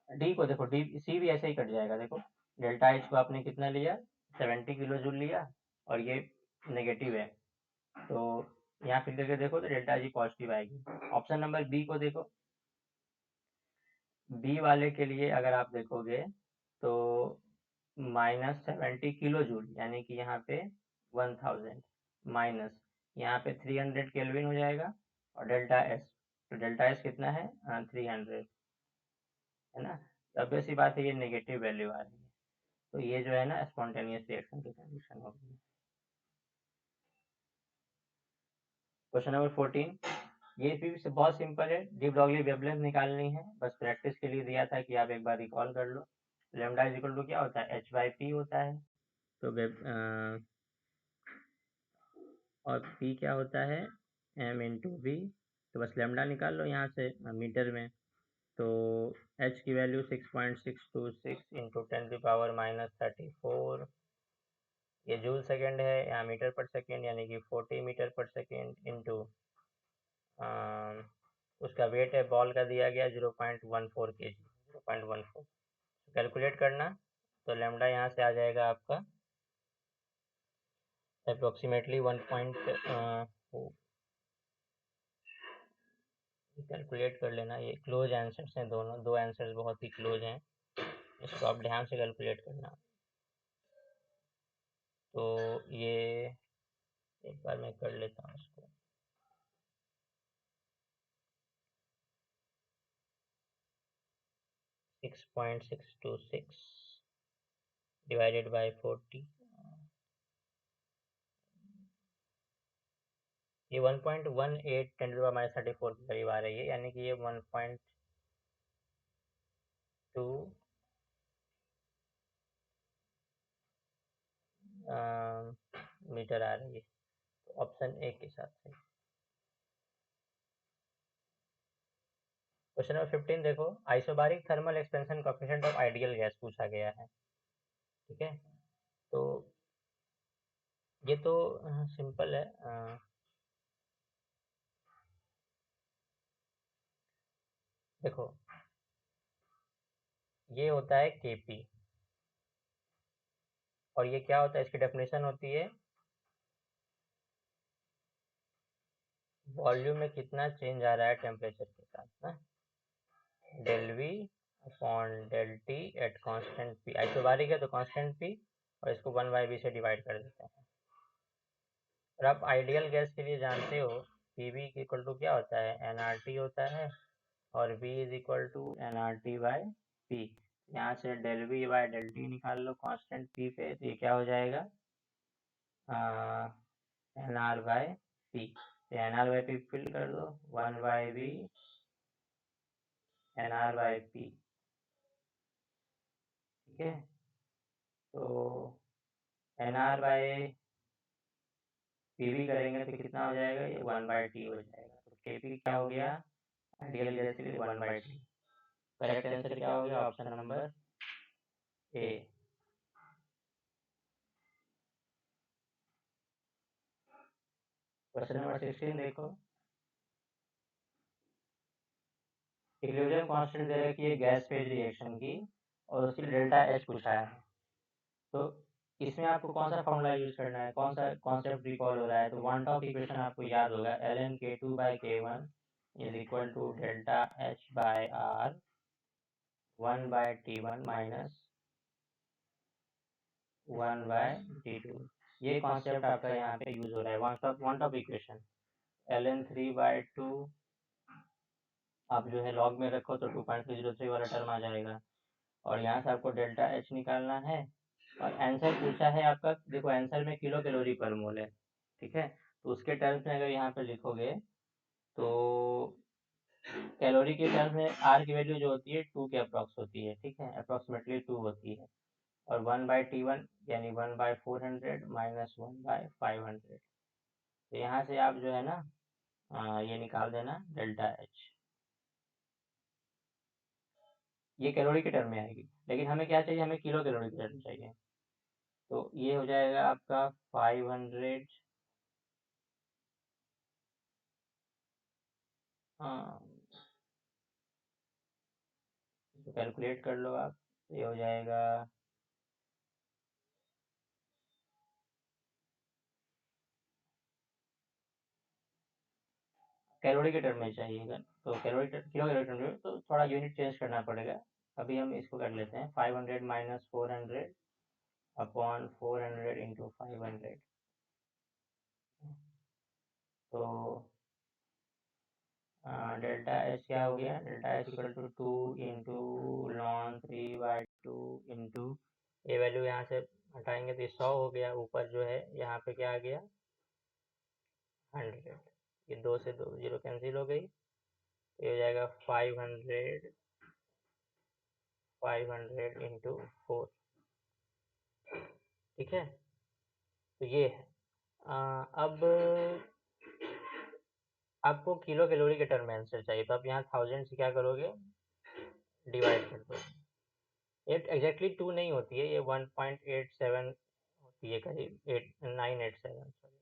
डी को देखो, डी सी भी ऐसे ही कट जाएगा। देखो डेल्टा एच को आपने कितना लिया, 70 किलो जूल लिया और ये नेगेटिव है, तो यहाँ फिर करके देखो तो डेल्टा जी पॉजिटिव आएगी। ऑप्शन नंबर बी को देखो, बी वाले के लिए अगर आप देखोगे तो -70 किलो जूल, यानी कि यहाँ पे 1000 माइनस यहाँ पे 300 केल्विन हो जाएगा और डेल्टा एस, तो डेल्टा एस कितना है 300, है ना। तो अब ऐसी बात है ये नेगेटिव वैल्यू आ रही है, तो ये जो है ना स्पॉन्टेनियस रिएक्शन की कंडीशन होगी। क्वेश्चन नंबर 14, ये भी बहुत सिंपल है, डी ब्रॉगली वेवलेंथ निकालनी है, बस प्रैक्टिस के लिए दिया था कि आप एक बार रिकॉल कर लो। लेमडा इज इक्वल टू क्या होता है, एच बाई पी होता है, तो और पी क्या होता है, एम इंटू वी, तो बस लेमडा निकाल लो यहाँ से मीटर में, तो एच की वैल्यू 6.626 इंटू 10⁻−34, ये जूल सेकेंड है, यहाँ मीटर पर सेकेंड यानी कि 40 मीटर पर सेकेंड इंटू उसका वेट है बॉल का दिया गया 0.14 kg, 0.14 कैलकुलेट करना, तो लेमडा यहाँ से आ जाएगा आपका अप्रोक्सीमेटली 1. कैलकुलेट कर लेना, ये क्लोज आंसर्स हैं दोनों, दो आंसर्स बहुत ही क्लोज हैं, इसको आप ध्यान से कैलकुलेट करना। तो ये एक बार मैं कर लेता हूँ इसको, 6.626 डिवाइडेड बाय 40, ये 1.18 10⁻34 के करीब आ रही है, यानी कि ये 1.2 मीटर आ रही है, तो ऑप्शन ए के साथ से। क्वेश्चन नंबर 15 देखो, isobaric thermal expansion coefficient of ideal gas पूछा गया है, ठीक है। तो ये तो सिंपल है, देखो ये होता है Kp, और ये क्या होता है, इसकी डेफिनेशन होती है वॉल्यूम में कितना चेंज आ रहा है टेम्परेचर के साथ ना, del V upon del T at constant P, isobaric है तो कांस्टेंट पी, और इसको 1/v से डिवाइड कर देते हैं। और आप आइडियल गैस के लिए जानते हो Pv इक्वल टू क्या होता है, nRT होता है, और V is equal to nRT by P, यहाँ से del V by del T निकाल लो कांस्टेंट पी पे, तो ये क्या हो जाएगा nr बाई पी, तो nr बाई पी फिल कर दो, 1/v nr बाई पी, ठीक है। तो nr बाई पी भी करेंगे तो कितना हो जाएगा, ये 1/t हो जाएगा, तो Kp क्या हो गया आइडियल गैस के लिए 1/t। करेक्ट आंसर क्या हो गया, option number A. Question number 16 देखो, इक्विलिब्रियम कांस्टेंट दे रखी है गैस फेज रिएक्शन की और उसकी डेल्टा एच पूछा है, तो इसमें आपको कौन सा फॉर्मूला यूज करना है, कौन सा कॉन्सेप्ट रिकॉल हो रहा है, तो वन टॉप इक्वेशन आपको याद होगा, ln k2/k1 is equal to delta H by R 1/t1 minus 1/t2, ये कॉन्सेप्ट आपका यहाँ पे यूज हो रहा है, वन टॉप इक्वेशन ln 3/2 आप जो है लॉग में रखो तो 2.303 वाला टर्म आ जाएगा, और यहाँ से आपको डेल्टा एच निकालना है, और आंसर पूछा है आपका, देखो आंसर में किलो कैलोरी पर मोल है, ठीक है, तो उसके टर्म्स में अगर यहाँ पे लिखोगे तो कैलोरी के टर्म्स में आर की वैल्यू जो होती है 2 के अप्रॉक्स होती है, ठीक है, अप्रॉक्सीमेटली 2 होती है, और 1/t1 यानी 1/400 माइनस 1/500, तो यहाँ से आप जो है ना ये निकाल देना डेल्टा एच। ये कैलोरी के टर्म में आएगी, लेकिन हमें क्या चाहिए, हमें किलो कैलोरी के टर्म चाहिए। तो ये हो जाएगा आपका 500, हाँ, इसको कैलकुलेट कर लो आप। ये हो जाएगा, कैलोरी के टर्म में चाहिएगा, तो किलो कैलोरी टर्म में तो थोड़ा यूनिट चेंज करना पड़ेगा। अभी हम इसको कर लेते हैं, 500 माइनस 400 अपॉन 400 इंटू 500। तो डेल्टा एच क्या हो गया, delta H equal to 2 into ln 3/2 into, ये वैल्यू यहाँ से हटाएंगे तो 100 हो गया, ऊपर जो है यहाँ पे क्या आ गया 100। ये 2 से 2 जीरो कैंसिल हो गई, तो ये हो जाएगा 500 इंटू 4। ठीक है, तो ये है। अब आपको किलो कैलोरी के टर्म में आंसर चाहिए, तो आप यहाँ 1000 से क्या करोगे, डिवाइड कर दो। ये एग्जैक्टली 2 नहीं होती है, ये 1.87 होती है, करीब 8987, सॉरी,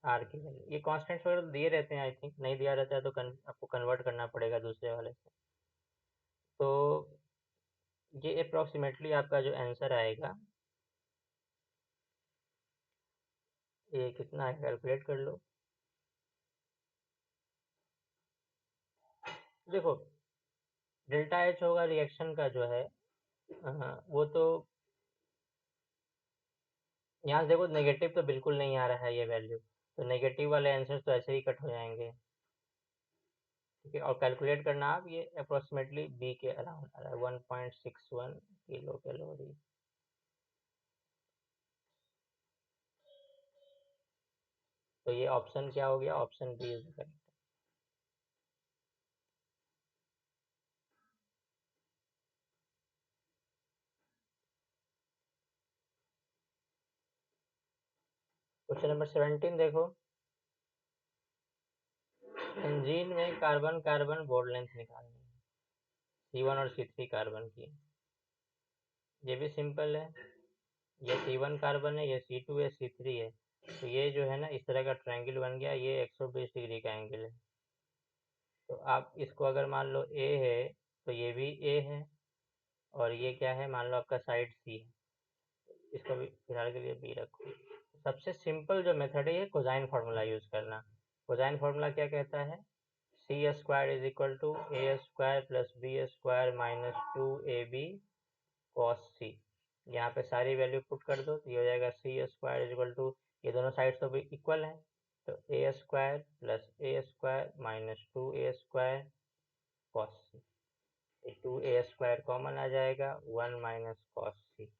आर की वैल्यू। ये कॉन्स्टेंट्स वगैरह तो दिए रहते हैं, आई थिंक नहीं दिया रहता है तो आपको कन्वर्ट करना पड़ेगा दूसरे वाले से। तो ये अप्रॉक्सीमेटली आपका जो आंसर आएगा, ये कितना है कैलकुलेट कर लो। देखो, डेल्टा एच होगा रिएक्शन का जो है, वो तो यहाँ से देखो, नेगेटिव तो बिल्कुल नहीं आ रहा है ये वैल्यू, तो नेगेटिव वाले आंसर तो ऐसे ही कट हो जाएंगे। ठीक है, और कैलकुलेट करना आप, ये अप्रोक्सीमेटली बी के अराउंड आ रहा है, 1.61 किलो कैलोरी। तो ये ऑप्शन क्या हो गया, option B is correct. Question number 17 देखो, बेंजीन में कार्बन कार्बन बॉन्ड लेंथ निकालनी है, C1 और C3 कार्बन की। ये भी सिंपल है, ये C1 कार्बन है, ये C2 है, C3 है, तो ये जो है ना इस तरह का ट्रायंगल बन गया, ये 120 डिग्री का एंगल है। तो आप इसको अगर मान लो ए है, तो ये भी ए है, और ये क्या है, मान लो आपका साइड सी है, इसको भी फिलहाल के लिए बी रखो। सबसे सिंपल जो मेथड है ये कोसाइन फार्मूला यूज करना। कोसाइन फार्मूला क्या कहता है, C square is equal to A square plus B square minus 2ab cos C. यहाँ पे सारी वैल्यू पुट कर दो, तो ये हो जाएगा सी स्क्वायर इज इक्वल टू, ये दोनों साइड्स तो भी इक्वल है, तो ए स्क्वायर प्लस ए स्क्वायर माइनस 2a² कॉस सी। 2a² कॉमन आ जाएगा, 1 माइनस कॉस सी,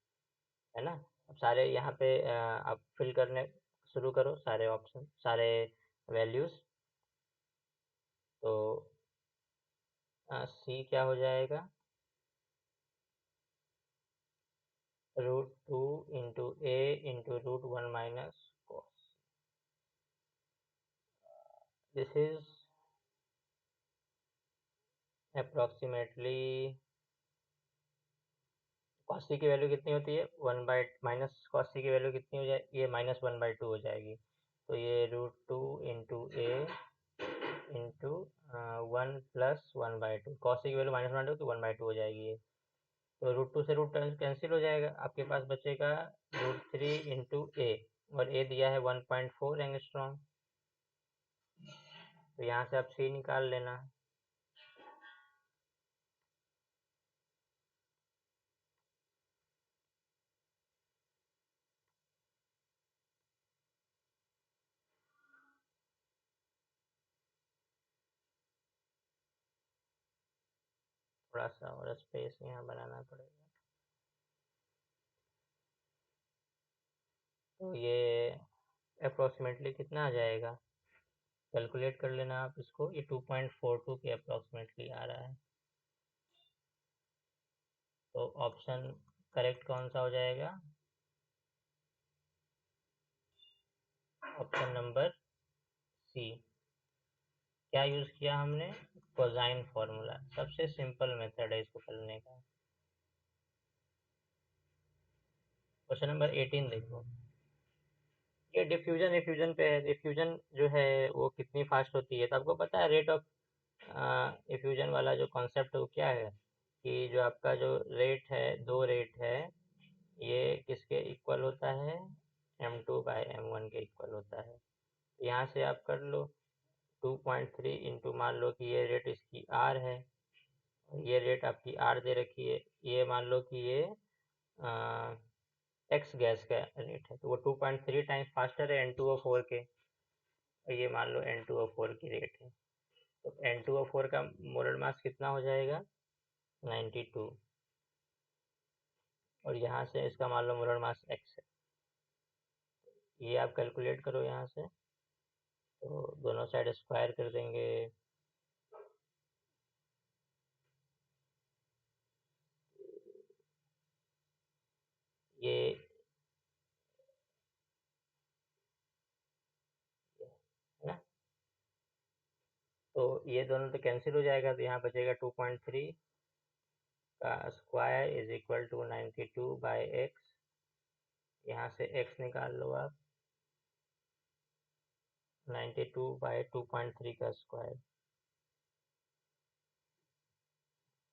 है ना। अब सारे यहाँ पे आप फिल करने शुरू करो, सारे ऑप्शन, सारे वैल्यूज। तो सी क्या हो जाएगा, √2 into A into √1 minus cos. This is approximately, cos C की वैल्यू कितनी होती है, 1 बाई माइनस कॉस सी की वैल्यू कितनी हो जाए, ये -1/2 हो जाएगी, तो ये √2 into A into 1 plus 1/2, cos C की वैल्यू -1/2 तो 1/2 हो जाएगी ये, तो √2 से रूट कैंसिल हो जाएगा, आपके पास बचेगा √3 इंटू ए, और ए दिया है 1.4 एंगस्ट्रॉम, तो यहाँ से आप सी निकाल लेना। थोड़ा सा और स्पेस यहाँ बनाना पड़ेगा, तो ये अप्रोक्सीमेटली कितना आ जाएगा, कैलकुलेट कर लेना आप इसको, ये 2.42 के अप्रोक्सीमेटली आ रहा है। तो ऑप्शन करेक्ट कौन सा हो जाएगा, ऑप्शन नंबर सी। क्या यूज़ किया हमने? Cosine formula. सबसे सिंपल मेथड है इसको करने का। क्वेश्चन नंबर 18 देखो। ये डिफ्यूजन डिफ्यूजन पे है। डिफ्यूजन जो है वो कितनी फास्ट होती है, तो आपको पता है रेट ऑफ डिफ्यूजन वाला जो कॉन्सेप्ट है वो क्या है, कि जो आपका जो रेट है, दो रेट है, ये किसके इक्वल होता है? m2/m1 के इक्वल होता है। यहाँ से आप कर लो 2.3 इंटू, मान लो कि ये रेट इसकी r है, ये रेट आपकी r दे रखी है, ये मान लो कि ये एक्स गैस का रेट है, तो वो 2.3 टाइम्स फास्टर है N2O4 के, और ये मान लो N2O4 की रेट है, तो N2O4 का मोलर मास कितना हो जाएगा? 92। और यहाँ से इसका मान लो मोलर मास x है, ये आप कैलकुलेट करो यहाँ से, तो दोनों साइड स्क्वायर कर देंगे। ये है ना, तो ये दोनों तो कैंसिल हो जाएगा, तो यहाँ बचेगा 2.3 का square is equal to 92/x। यहाँ से x निकाल लो आप, 92/2.3 का स्क्वायर,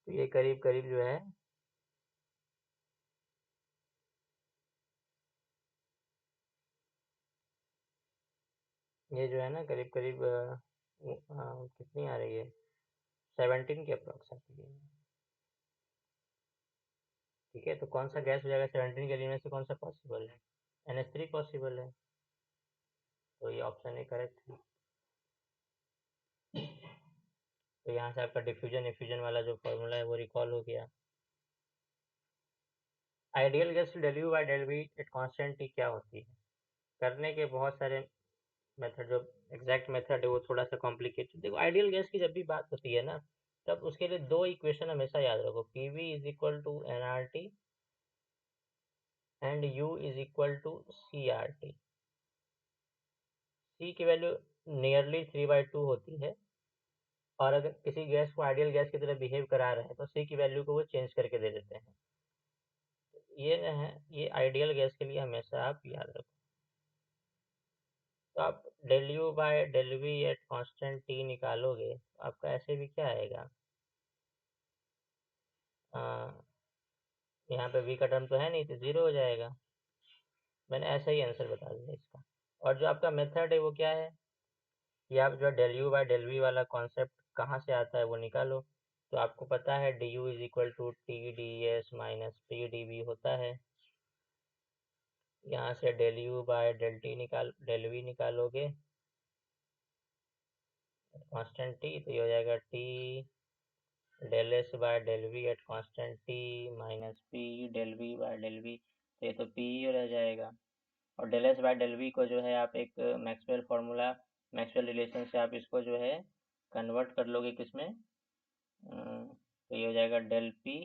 तो ये करीब करीब जो है ये जो है ना करीब करीब कितनी आ रही है? 17 के अप्रॉक्स आती है। ठीक है, तो कौन सा गैस हो जाएगा 17 के एलिमेंट से, कौन सा पॉसिबल है? NH3 पॉसिबल है, तो ये ऑप्शन ए करेक्ट है। तो यहाँ से आपका डिफ्यूजन इफ्यूजन वाला जो फॉर्मूला है वो रिकॉल हो गया। Ideal gas del U by del V at constant T क्या होती है? करने के बहुत सारे मेथड, जो एग्जैक्ट मेथड है वो थोड़ा सा कॉम्प्लिकेटेड। देखो, आइडियल गैस की जब भी बात होती है ना, तब उसके लिए दो इक्वेशन हमेशा याद रखो, P V is equal to nRT and U is equal to CRT। C की वैल्यू नियरली 3/2 होती है, और अगर किसी गैस को आइडियल गैस की तरह बिहेव करा रहे हैं तो C की वैल्यू को वो चेंज करके दे देते हैं। ये न है, ये आइडियल गैस के लिए हमेशा आप याद रखो। तो आप del U by del V at constant T निकालोगे, तो आपका ऐसे भी क्या आएगा? यहाँ पे वी का टर्म तो है नहीं, तो जीरो हो जाएगा। मैंने ऐसा ही आंसर बता दिया इसका। और जो आपका मेथड है वो क्या है, कि आप जो del U by del V वाला कॉन्सेप्ट कहाँ से आता है वो निकालो। तो आपको पता है D U is equal to T D S minus P D V होता है। यहाँ से del U by del T निकाल, डेल वी निकालोगे कांस्टेंट टी, तो ये हो जाएगा T del S by del V at constant T minus P del V by del V, तो ये तो पी ही रह जाएगा। और del S by del V को जो है आप एक मैक्सवेल फार्मूला, मैक्सवेल रिलेशन से आप इसको जो है कन्वर्ट कर लोगे किसमें, तो ये हो जाएगा del P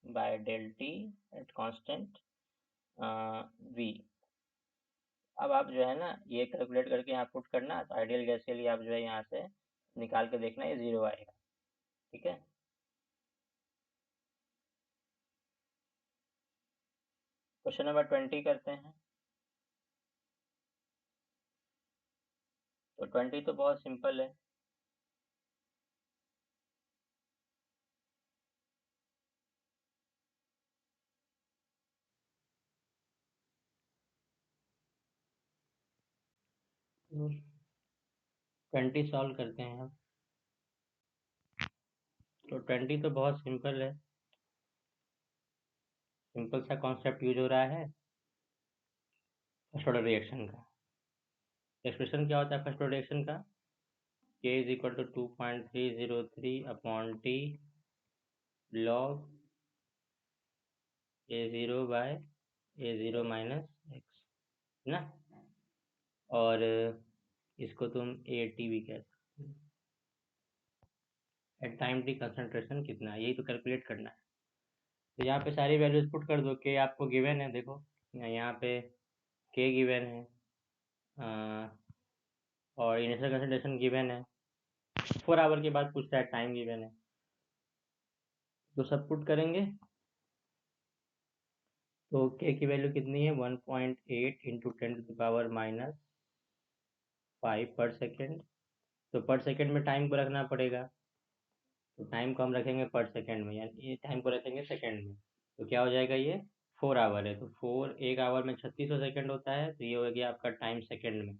by del T at constant V. अब आप जो है ना ये कैलकुलेट करके यहाँ पुट करना, तो आइडियल गैस के लिए आप जो है यहाँ से निकाल के देखना, ये जीरो आएगा। ठीक है, क्वेश्चन नंबर 20 करते हैं। तो 20 तो बहुत सिंपल है। तो 20 सॉल्व करते हैं अब। तो 20 तो बहुत सिंपल है, सिंपल सा कॉन्सेप्ट यूज हो रहा है फर्स्ट ऑर्डर रिएक्शन का। एक्सप्रेशन क्या होता है फर्स्ट ऑर्डर रिएक्शन का? K is equal to 2.303 upon T log A0 by A0 minus X, है ना। और इसको तुम AT भी कह सकते हो। एट टाइम टी कंसंट्रेशन कितना है, यही तो कैलकुलेट करना है। तो यहाँ पे सारी वैल्यूज पुट कर दो। के आपको गिवन है, देखो यहाँ पे के गिवन है, और इनिशियल कंसंट्रेशन गिवन है, 4 आवर के बाद पूछता है टाइम गिवन है, तो सब पुट करेंगे। तो के की वैल्यू कितनी है 1.8 इंटू 10⁻⁵ पर सेकेंड। तो पर सेकेंड में टाइम को रखना पड़ेगा, तो टाइम को हम रखेंगे पर सेकेंड में, यानी ये टाइम को रखेंगे सेकेंड में। तो क्या हो जाएगा, ये 4 आवर है, तो 4 1 आवर में 3600 सेकेंड होता है, तो ये हो गया आपका टाइम सेकेंड में।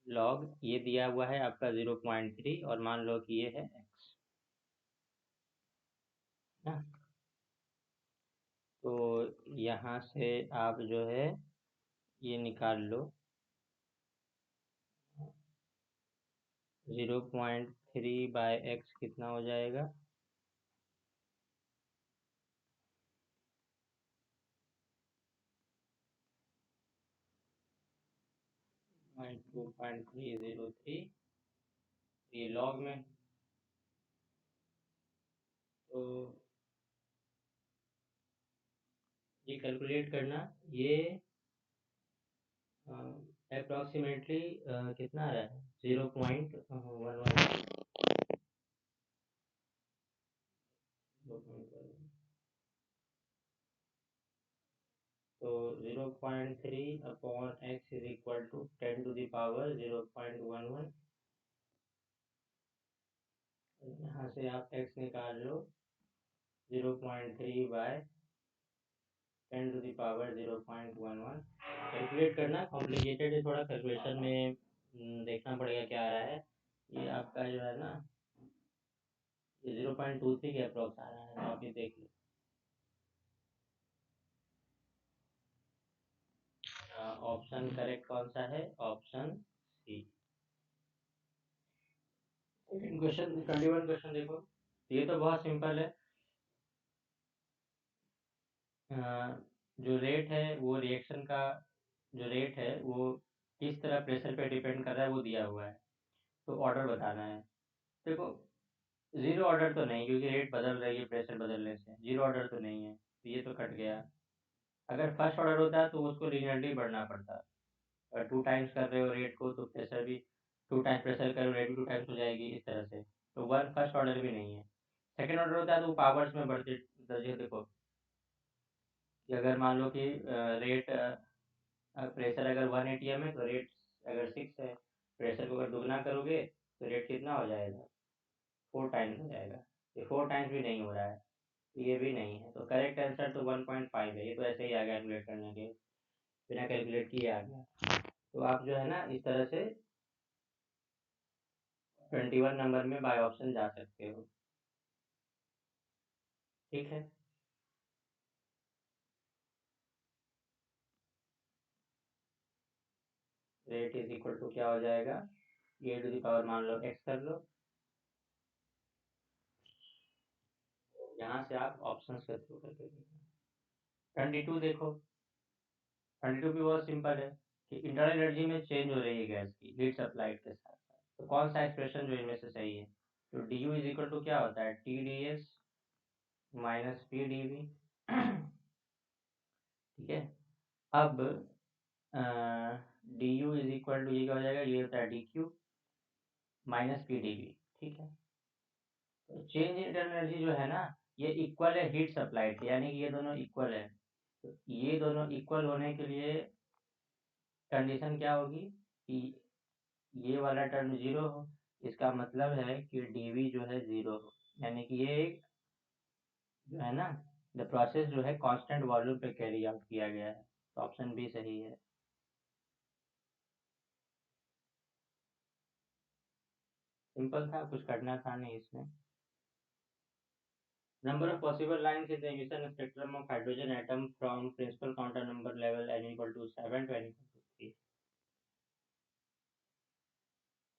लॉग ये दिया हुआ है आपका 0.3 और मान लो कि ये है x ना। तो यहाँ से आप जो है ये निकाल लो, 0.3/x कितना हो जाएगा, 2.303, ये लॉग में। तो ये कैलकुलेट करना, ये अप्रॉक्सीमेटली कितना आ रहा है 0.11। तो 0.3/x इज इक्वल टू 10⁻0.11। यहाँ से आप x निकाल लो, 0.3/10⁻0.11। कैलकुलेट करना कॉम्प्लिकेटेड है थोड़ा, कैलकुलेशन में देखना पड़ेगा क्या आ रहा है। ये आपका जो है ना, ये 0.23 के अप्रॉक्स आ रहा है, तो आप ये देख लो। ऑप्शन करेक्ट कौन सा है, option C. Second question 21 question देखो, ये तो बहुत सिंपल है। जो रेट है वो रिएक्शन का जो रेट है वो किस तरह प्रेशर पे डिपेंड कर रहा है वो दिया हुआ है, तो ऑर्डर बताना है। देखो जीरो ऑर्डर तो नहीं, क्योंकि रेट बदल रही है प्रेशर बदलने से, जीरो ऑर्डर तो नहीं है, तो ये तो कट गया। अगर फर्स्ट ऑर्डर होता है तो उसको लीनियरली बढ़ना पड़ता। अगर 2 टाइम्स कर रहे हो रेट को तो प्रेशर भी 2 टाइम्स, प्रेशर करो रेट भी 2 टाइम्स हो जाएगी, इस तरह से। तो वन फर्स्ट ऑर्डर भी नहीं है। सेकेंड ऑर्डर होता है तो वो पावर्स में बढ़ते, जैसे देखो कि अगर मान लो कि रेट प्रेशर अगर 1 atm है तो रेट अगर 6 है, प्रेशर को अगर दुगना करोगे तो रेट कितना हो जाएगा, 4 टाइम्स हो जाएगा। ये 4 टाइम्स भी नहीं हो रहा है, तो ये भी नहीं है, तो करेक्ट आंसर तो 1.5 है। ये तो ऐसे ही आ गया कैलकुलेट करने के बिना कैलकुलेट किए आ गया। तो आप जो है ना इस तरह से 21 नंबर में बाय ऑप्शन जा सकते हो, ठीक है। रेट इज इक्वल टू क्या हो जाएगा, ए टू द पावर मान लो एक्स कर लो, यहाँ से आप ऑप्शंस के थ्रू करके देखो। 22 देखो, 22 भी बहुत सिंपल है कि इंटरनल एनर्जी में चेंज हो रही है गैस की हीट सप्लाइड के साथ साथ, तो कौन सा एक्सप्रेशन जो इनमें से सही है। तो D U is equal to क्या होता है, T D S minus P D V, ठीक है। अब D U is equal to ये क्या हो जाएगा, ये होता है D Q minus P D V, ठीक है। तो चेंज इन इंटरनल एनर्जी जो है ना, ये इक्वल है हीट सप्लाई के, यानी कि ये दोनों इक्वल है। तो ये दोनों इक्वल होने के लिए कंडीशन क्या होगी कि ये वाला टर्म जीरो हो, इसका मतलब है कि डीवी जो है जीरो हो, यानी कि ये एक जो है ना द प्रोसेस जो है कांस्टेंट वॉल्यूम पे कैरी आउट किया गया है, तो ऑप्शन बी सही है। सिंपल था, कुछ करना था नहीं इसमें। Number of possible lines in the emission spectrum of hydrogen atom from principal quantum number level n equal to 7 to n equal to 3।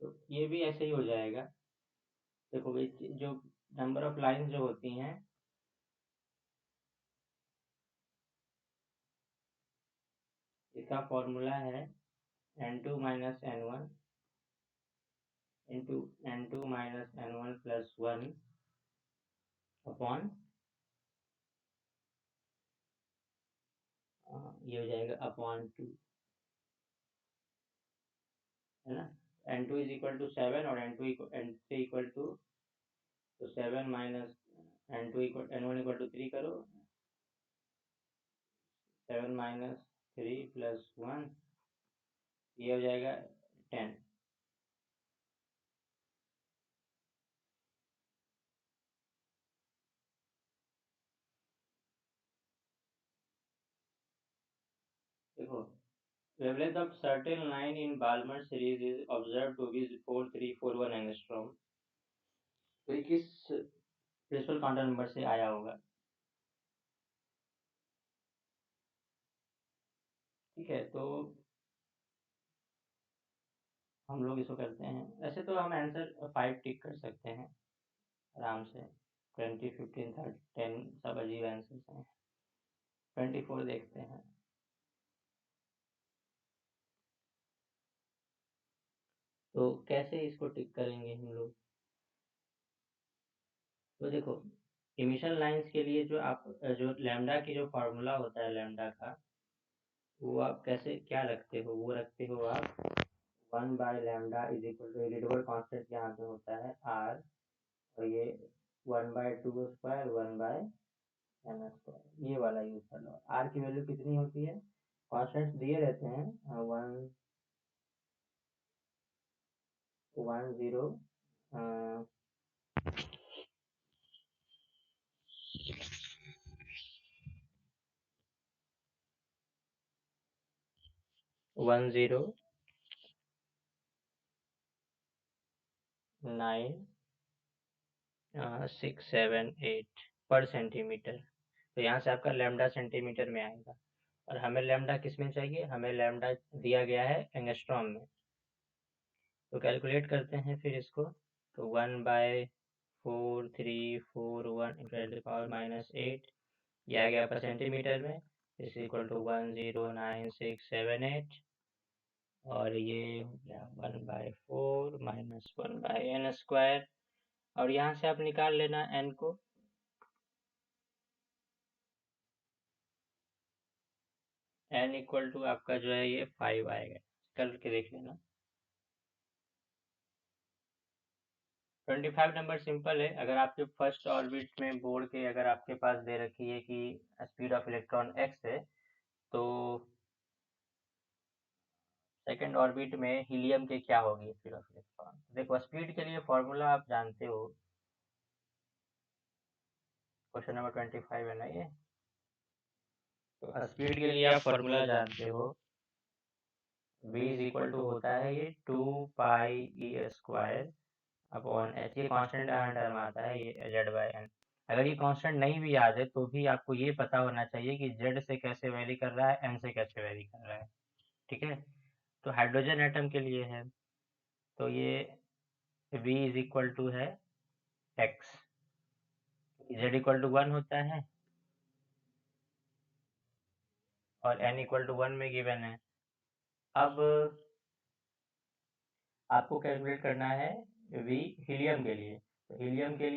तो ये भी ऐसे ही हो जाएगा। देखो भाई जो नंबर ऑफ लाइंस जो होती हैं, इसका फॉर्मूला है n2 minus n1 into n2 minus n1 plus 1 upon ये हो जाएगा अपॉन 2, है ना। n2 इज इक्वल टू 7 और n3 इक्वल टू, तो 7 minus n2 equal n1 equal to 3 करो, 7 माइनस 3 प्लस 1, ये हो जाएगा 10। देखो, wavelength of certain line in Balmer series is observed to be 4341 angstrom। तो ये किस प्रिंसिपल क्वांटम नंबर से आया होगा? ठीक है, तो हम लोग इसको करते हैं। वैसे तो हम आंसर 5 टिक कर सकते हैं आराम से। 20, 15, 30, 10 सब अजीब आंसर्स हैं। 24 देखते हैं। तो कैसे इसको टिक करेंगे हम लोग? तो देखो, इमिशन लाइंस के लिए जो लैम्डा की जो फार्मूला होता है लैम्डा का, वो आप कैसे क्या रखते हो? वो रखते हो आप 1/λ इज इक्वल टू इरिटेबल कांस्टेंट यहाँ पे होता है r, और ये 1/2² 1/n², ये वाला यूज कर लो। r की वैल्यू कितनी होती है? कांस्टेंट्स दिए रहते हैं 1 0 1 0 9 6 7 8 पर सेंटीमीटर। तो यहाँ से आपका लैम्डा सेंटीमीटर में आएगा, और हमें लैम्डा किस में चाहिए? हमें लैम्डा दिया गया है एंगस्ट्रॉम में। तो कैलकुलेट करते हैं फिर इसको। तो 1/4341 ये आ गया आपका सेंटीमीटर में, इज इक्वल टू 109678, और ये हो गया 1/4 माइनस 1/n²। और यहाँ से आप निकाल लेना n को। n इक्वल टू आपका जो है ये 5 आएगा, करके देख लेना। 25 नंबर सिंपल है। अगर आपके फर्स्ट ऑर्बिट में बोर्ड के अगर आपके पास दे रखी है कि स्पीड ऑफ इलेक्ट्रॉन x है, तो सेकेंड ऑर्बिट में हीलियम के क्या होगी स्पीड ऑफ इलेक्ट्रॉन? देखो, स्पीड के लिए फॉर्मूला आप जानते हो, क्वेश्चन नंबर 25 है ना ये। तो स्पीड के लिए आप फॉर्मूला जानते हो, v इज इक्वल टू होता है ये 2πe² अपॉन h। ये कांस्टेंट टर्म आता है, ये z/n। अगर ये कांस्टेंट नहीं भी याद है तो भी आपको ये पता होना चाहिए कि z से कैसे वेरी कर रहा है, n से कैसे वेरी कर रहा है। ठीक है, तो हाइड्रोजन एटम के लिए है, तो ये v इज इक्वल टू है x, z इक्वल टू 1 होता है, और n इक्वल टू 1 में गिवन है। अब आपको कैलकुलेट करना है v हीलियम के लिए। तो हीलियम के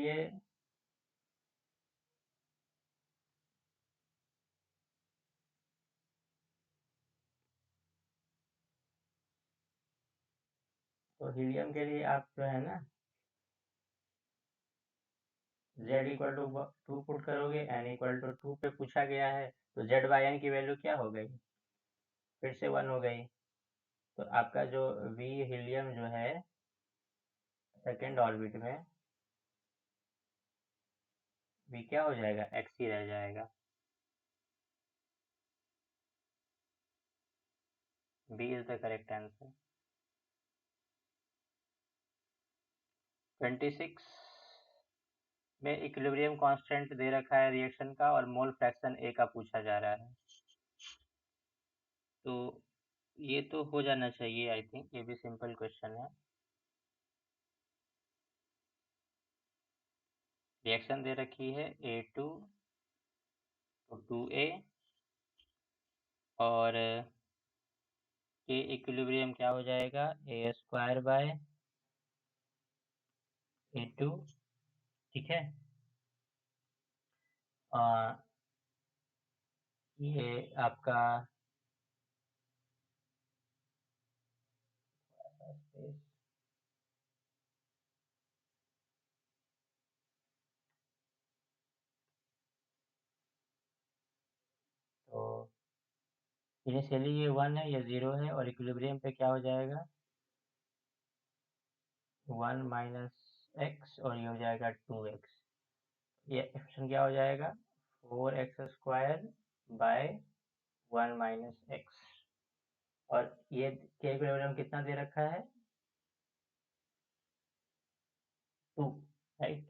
लिए आप जो है ना z इक्वल टू 2 पुट करोगे, n इक्वल टू 2 पे पूछा गया है, तो z/n की वैल्यू क्या हो गई? फिर से 1 हो गई। तो आपका जो v हीलियम जो है सेकेंड ऑर्बिट में, v क्या हो जाएगा? x ही रह जाएगा। b is the correct answer. 26 में इक्विलिब्रियम कांस्टेंट दे रखा है रिएक्शन का, और मोल फ्रैक्शन a का पूछा जा रहा है। तो ये तो हो जाना चाहिए, आई थिंक ये भी सिंपल क्वेश्चन है। रिएक्शन दे रखी है A2 to 2A, और के इक्विलिब्रियम क्या हो जाएगा? A²/A2। ठीक है, ये आपका इनिशियली ये 1 है, ये 0 है, और इक्विलिब्रियम पे क्या हो जाएगा 1 माइनस एक्स, और ये हो जाएगा 2x। ये एक्सप्रेशन क्या हो जाएगा 4x² बाय 1 माइनस एक्स। और ये के इक्विलिब्रियम कितना दे रखा है 2, राइट,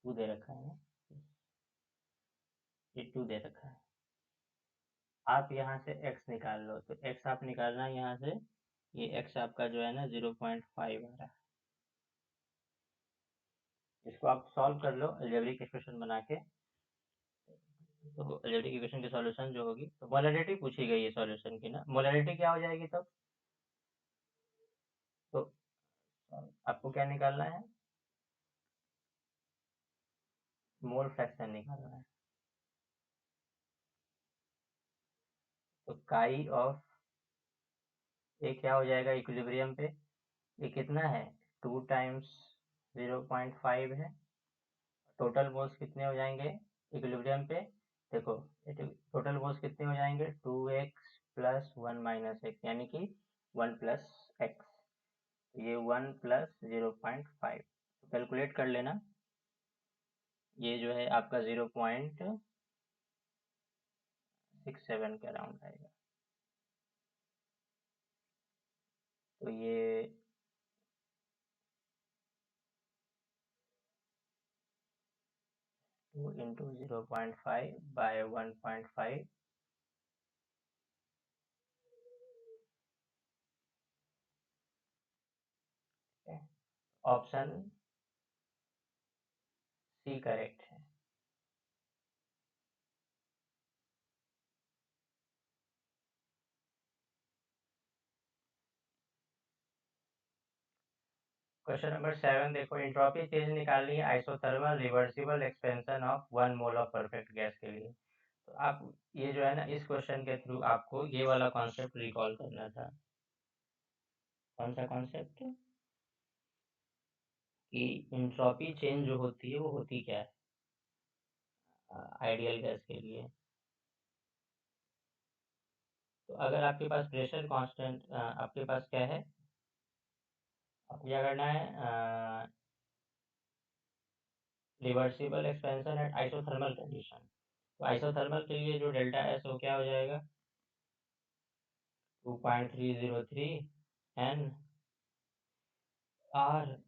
2 दे रखा है ना, ये 2 दे रखा है। आप यहाँ से x निकाल लो, तो x आप निकालना है यहाँ से, ये x आपका जो है ना 0.5 आ रहा है। इसको आप सॉल्व कर लो अलजेब्रिक एक्सप्रेशन बना के। तो अलजेब्रिक इक्वेशन की सॉल्यूशन जो होगी, तो मोलरिटी पूछी गई है सॉल्यूशन की ना, मोलरिटी क्या हो जाएगी तब, तो आपको क्या निकालना है, मोल फ्रैक्शन निकालना है। तो काई ऑफ ये क्या हो जाएगा इक्विलिब्रियम पे, ये कितना है 2 टाइम्स 0.5 है। टोटल मोल्स कितने हो जाएंगे इक्विलिब्रियम पे, देखो टोटल मोल्स कितने हो जाएंगे 2x प्लस 1 माइनस एक्स, यानी कि 1 प्लस एक्स, ये 1 प्लस 0.5, तो कैलकुलेट कर लेना, ये जो है आपका 0.67 के अराउंड आएगा। तो ये 2 into 0.5 by 1.5, option C correct है। क्वेश्चन नंबर 7 देखो, एंट्रोपी चेंज निकालनी है isothermal reversible expansion of 1 mole of perfect gas के लिए। तो आप ये जो है ना इस क्वेश्चन के थ्रू आपको ये वाला कॉन्सेप्ट रिकॉल करना था। कौन सा कॉन्सेप्ट, कि एंट्रोपी चेंज जो होती है वो होती क्या है आइडियल गैस के लिए। तो अगर आपके पास प्रेशर कांस्टेंट आपके पास क्या है, आपको क्या करना है reversible expansion at isothermal condition. तो आइसोथर्मल के लिए जो डेल्टा एस हो क्या हो जाएगा 2.303 N R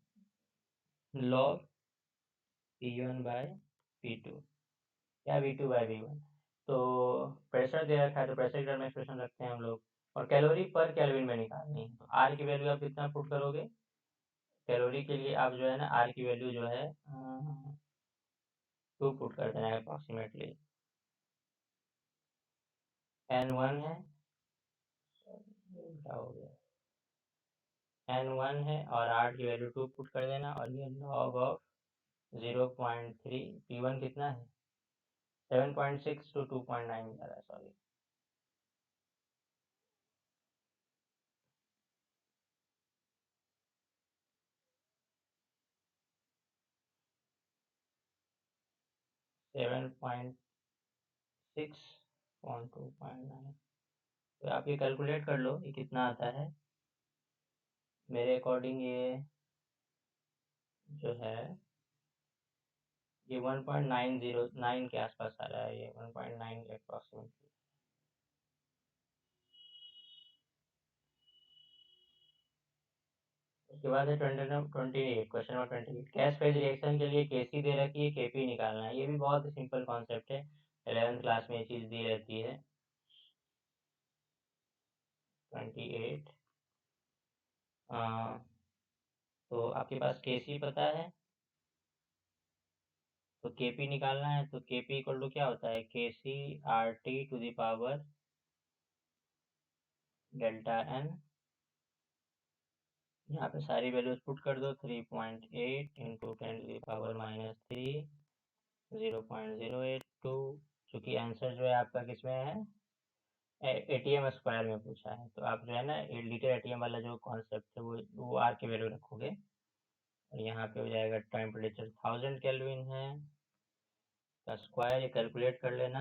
log P1 bye P2 या V2 बाय V1। तो प्रेशर दे रखा है तो प्रेशर ग्राम में एक्सप्रेशन रखते हैं हम लोग, और कैलोरी पर केल्विन में निकालनी है। तो आर की वैल्यू आप कितना पुट करोगे, कैलोरी के लिए आप जो है ना आर की वैल्यू जो है 2 पुट कर देना है अप्रॉक्सीमेटली। N1 है, क्या हो गया N1 है, और आर की वैल्यू 2 पुट कर देना, और ये लॉग ऑफ 0.3, P1 कितना है 7.6 to 2.9 जा रहा है, सॉरी। सेवन पॉइंट 6.2.9, तो आप ये कैलकुलेट कर लो ये कितना आता है। मेरे अकॉर्डिंग ये जो है ये 1.909 के आसपास आ रहा है, ये 1.9 अप्रॉक्सीमेटली। उसके बाद है 28, question number 28, gas phase reaction के लिए केसी दे रखी है, केपी निकालना है। ये भी बहुत सिंपल कॉन्सेप्ट है, 11th क्लास में ये चीज़ दी रहती है। 28 तो आपके पास केसी पता है, तो केपी निकालना है। तो केपी इक्वल टू क्या होता है K C R T to the power delta N, यहाँ पे सारी वैल्यूज पुट कर दो 3.8 इंटू 10 टू द पावर -3 0.082, चूँकि आंसर जो है आपका किसमें है एटीएम स्क्वायर में पूछा है, तो आप जो है ना लीटर एटीएम वाला जो कॉन्सेप्ट है वो आर की वैल्यू रखोगे, और यहाँ पे हो जाएगा टेम्परेचर 1000 केल्विन है का स्क्वायर, ये कैलकुलेट कर लेना,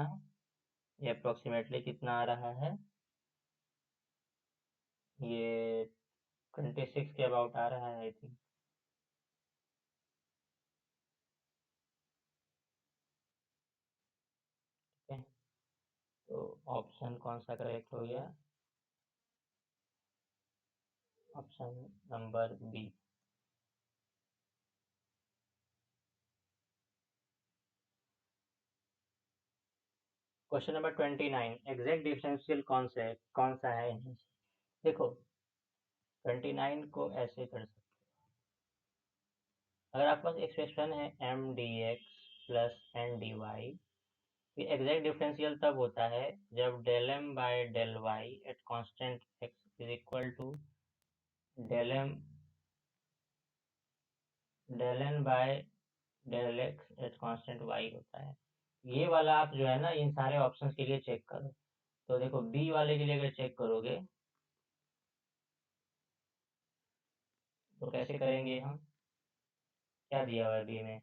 ये अप्रोक्सीमेटली कितना आ रहा है ये 26 के अबाउट आ रहा है आई थिंक। ठीक है, तो ऑप्शन कौन सा करेक्ट हो गया? Option number B. Question number 29, exact differential कौन सा है इनमें से? देखो, 29 को ऐसे कर सकते, अगर आपके पास एक्सप्रेशन है M D X plus N D Y, exact differential तब होता है जब del M by del Y at constant X is equal to del N by del X at constant Y होता है। ये वाला आप जो है ना इन सारे ऑप्शंस के लिए चेक करो। तो देखो बी वाले के लिए अगर चेक करोगे तो कैसे करेंगे हम? क्या दिया हुआ है बी में?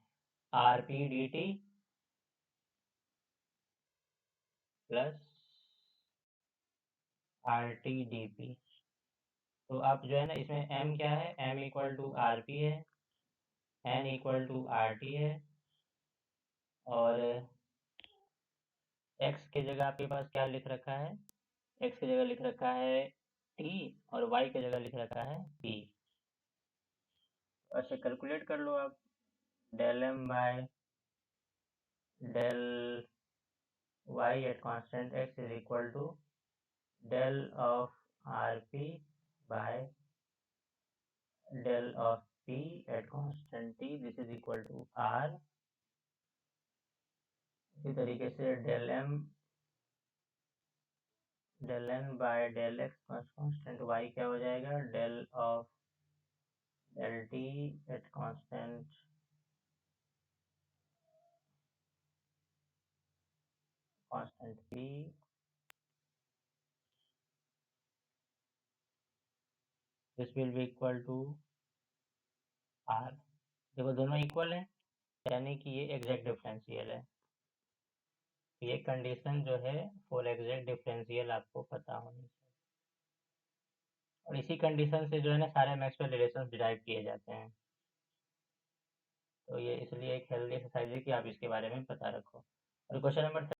R P D T plus R T D P. तो आप जो है ना इसमें एम क्या है? M equal to R P है, N equal to R T है, और एक्स की जगह आपके पास क्या लिख रखा है? एक्स की जगह लिख रखा है टी, और वाई की जगह लिख रखा है पी। ऐसे कैलकुलेट कर लो आप। Del M by del Y at constant X is equal to del of R P by del of P at constant T, this is equal to R. इसी तरीके से del N by del X constant Y क्या हो जाएगा? Del of del T at constant P, this will be equal to R. देखो दोनों equal है, यानी कि ये एग्जैक्ट डिफरेंशियल है। ये कंडीशन जो है फॉर एग्जैक्ट डिफरेंशियल आपको पता होनी चाहिए, और इसी कंडीशन से जो है ना सारे मैक्सवेल रिलेशंस डिराइव किए जाते हैं। तो ये इसलिए एक हेल्दी एक्सरसाइज है कि आप इसके बारे में पता रखो। और क्वेश्चन नंबर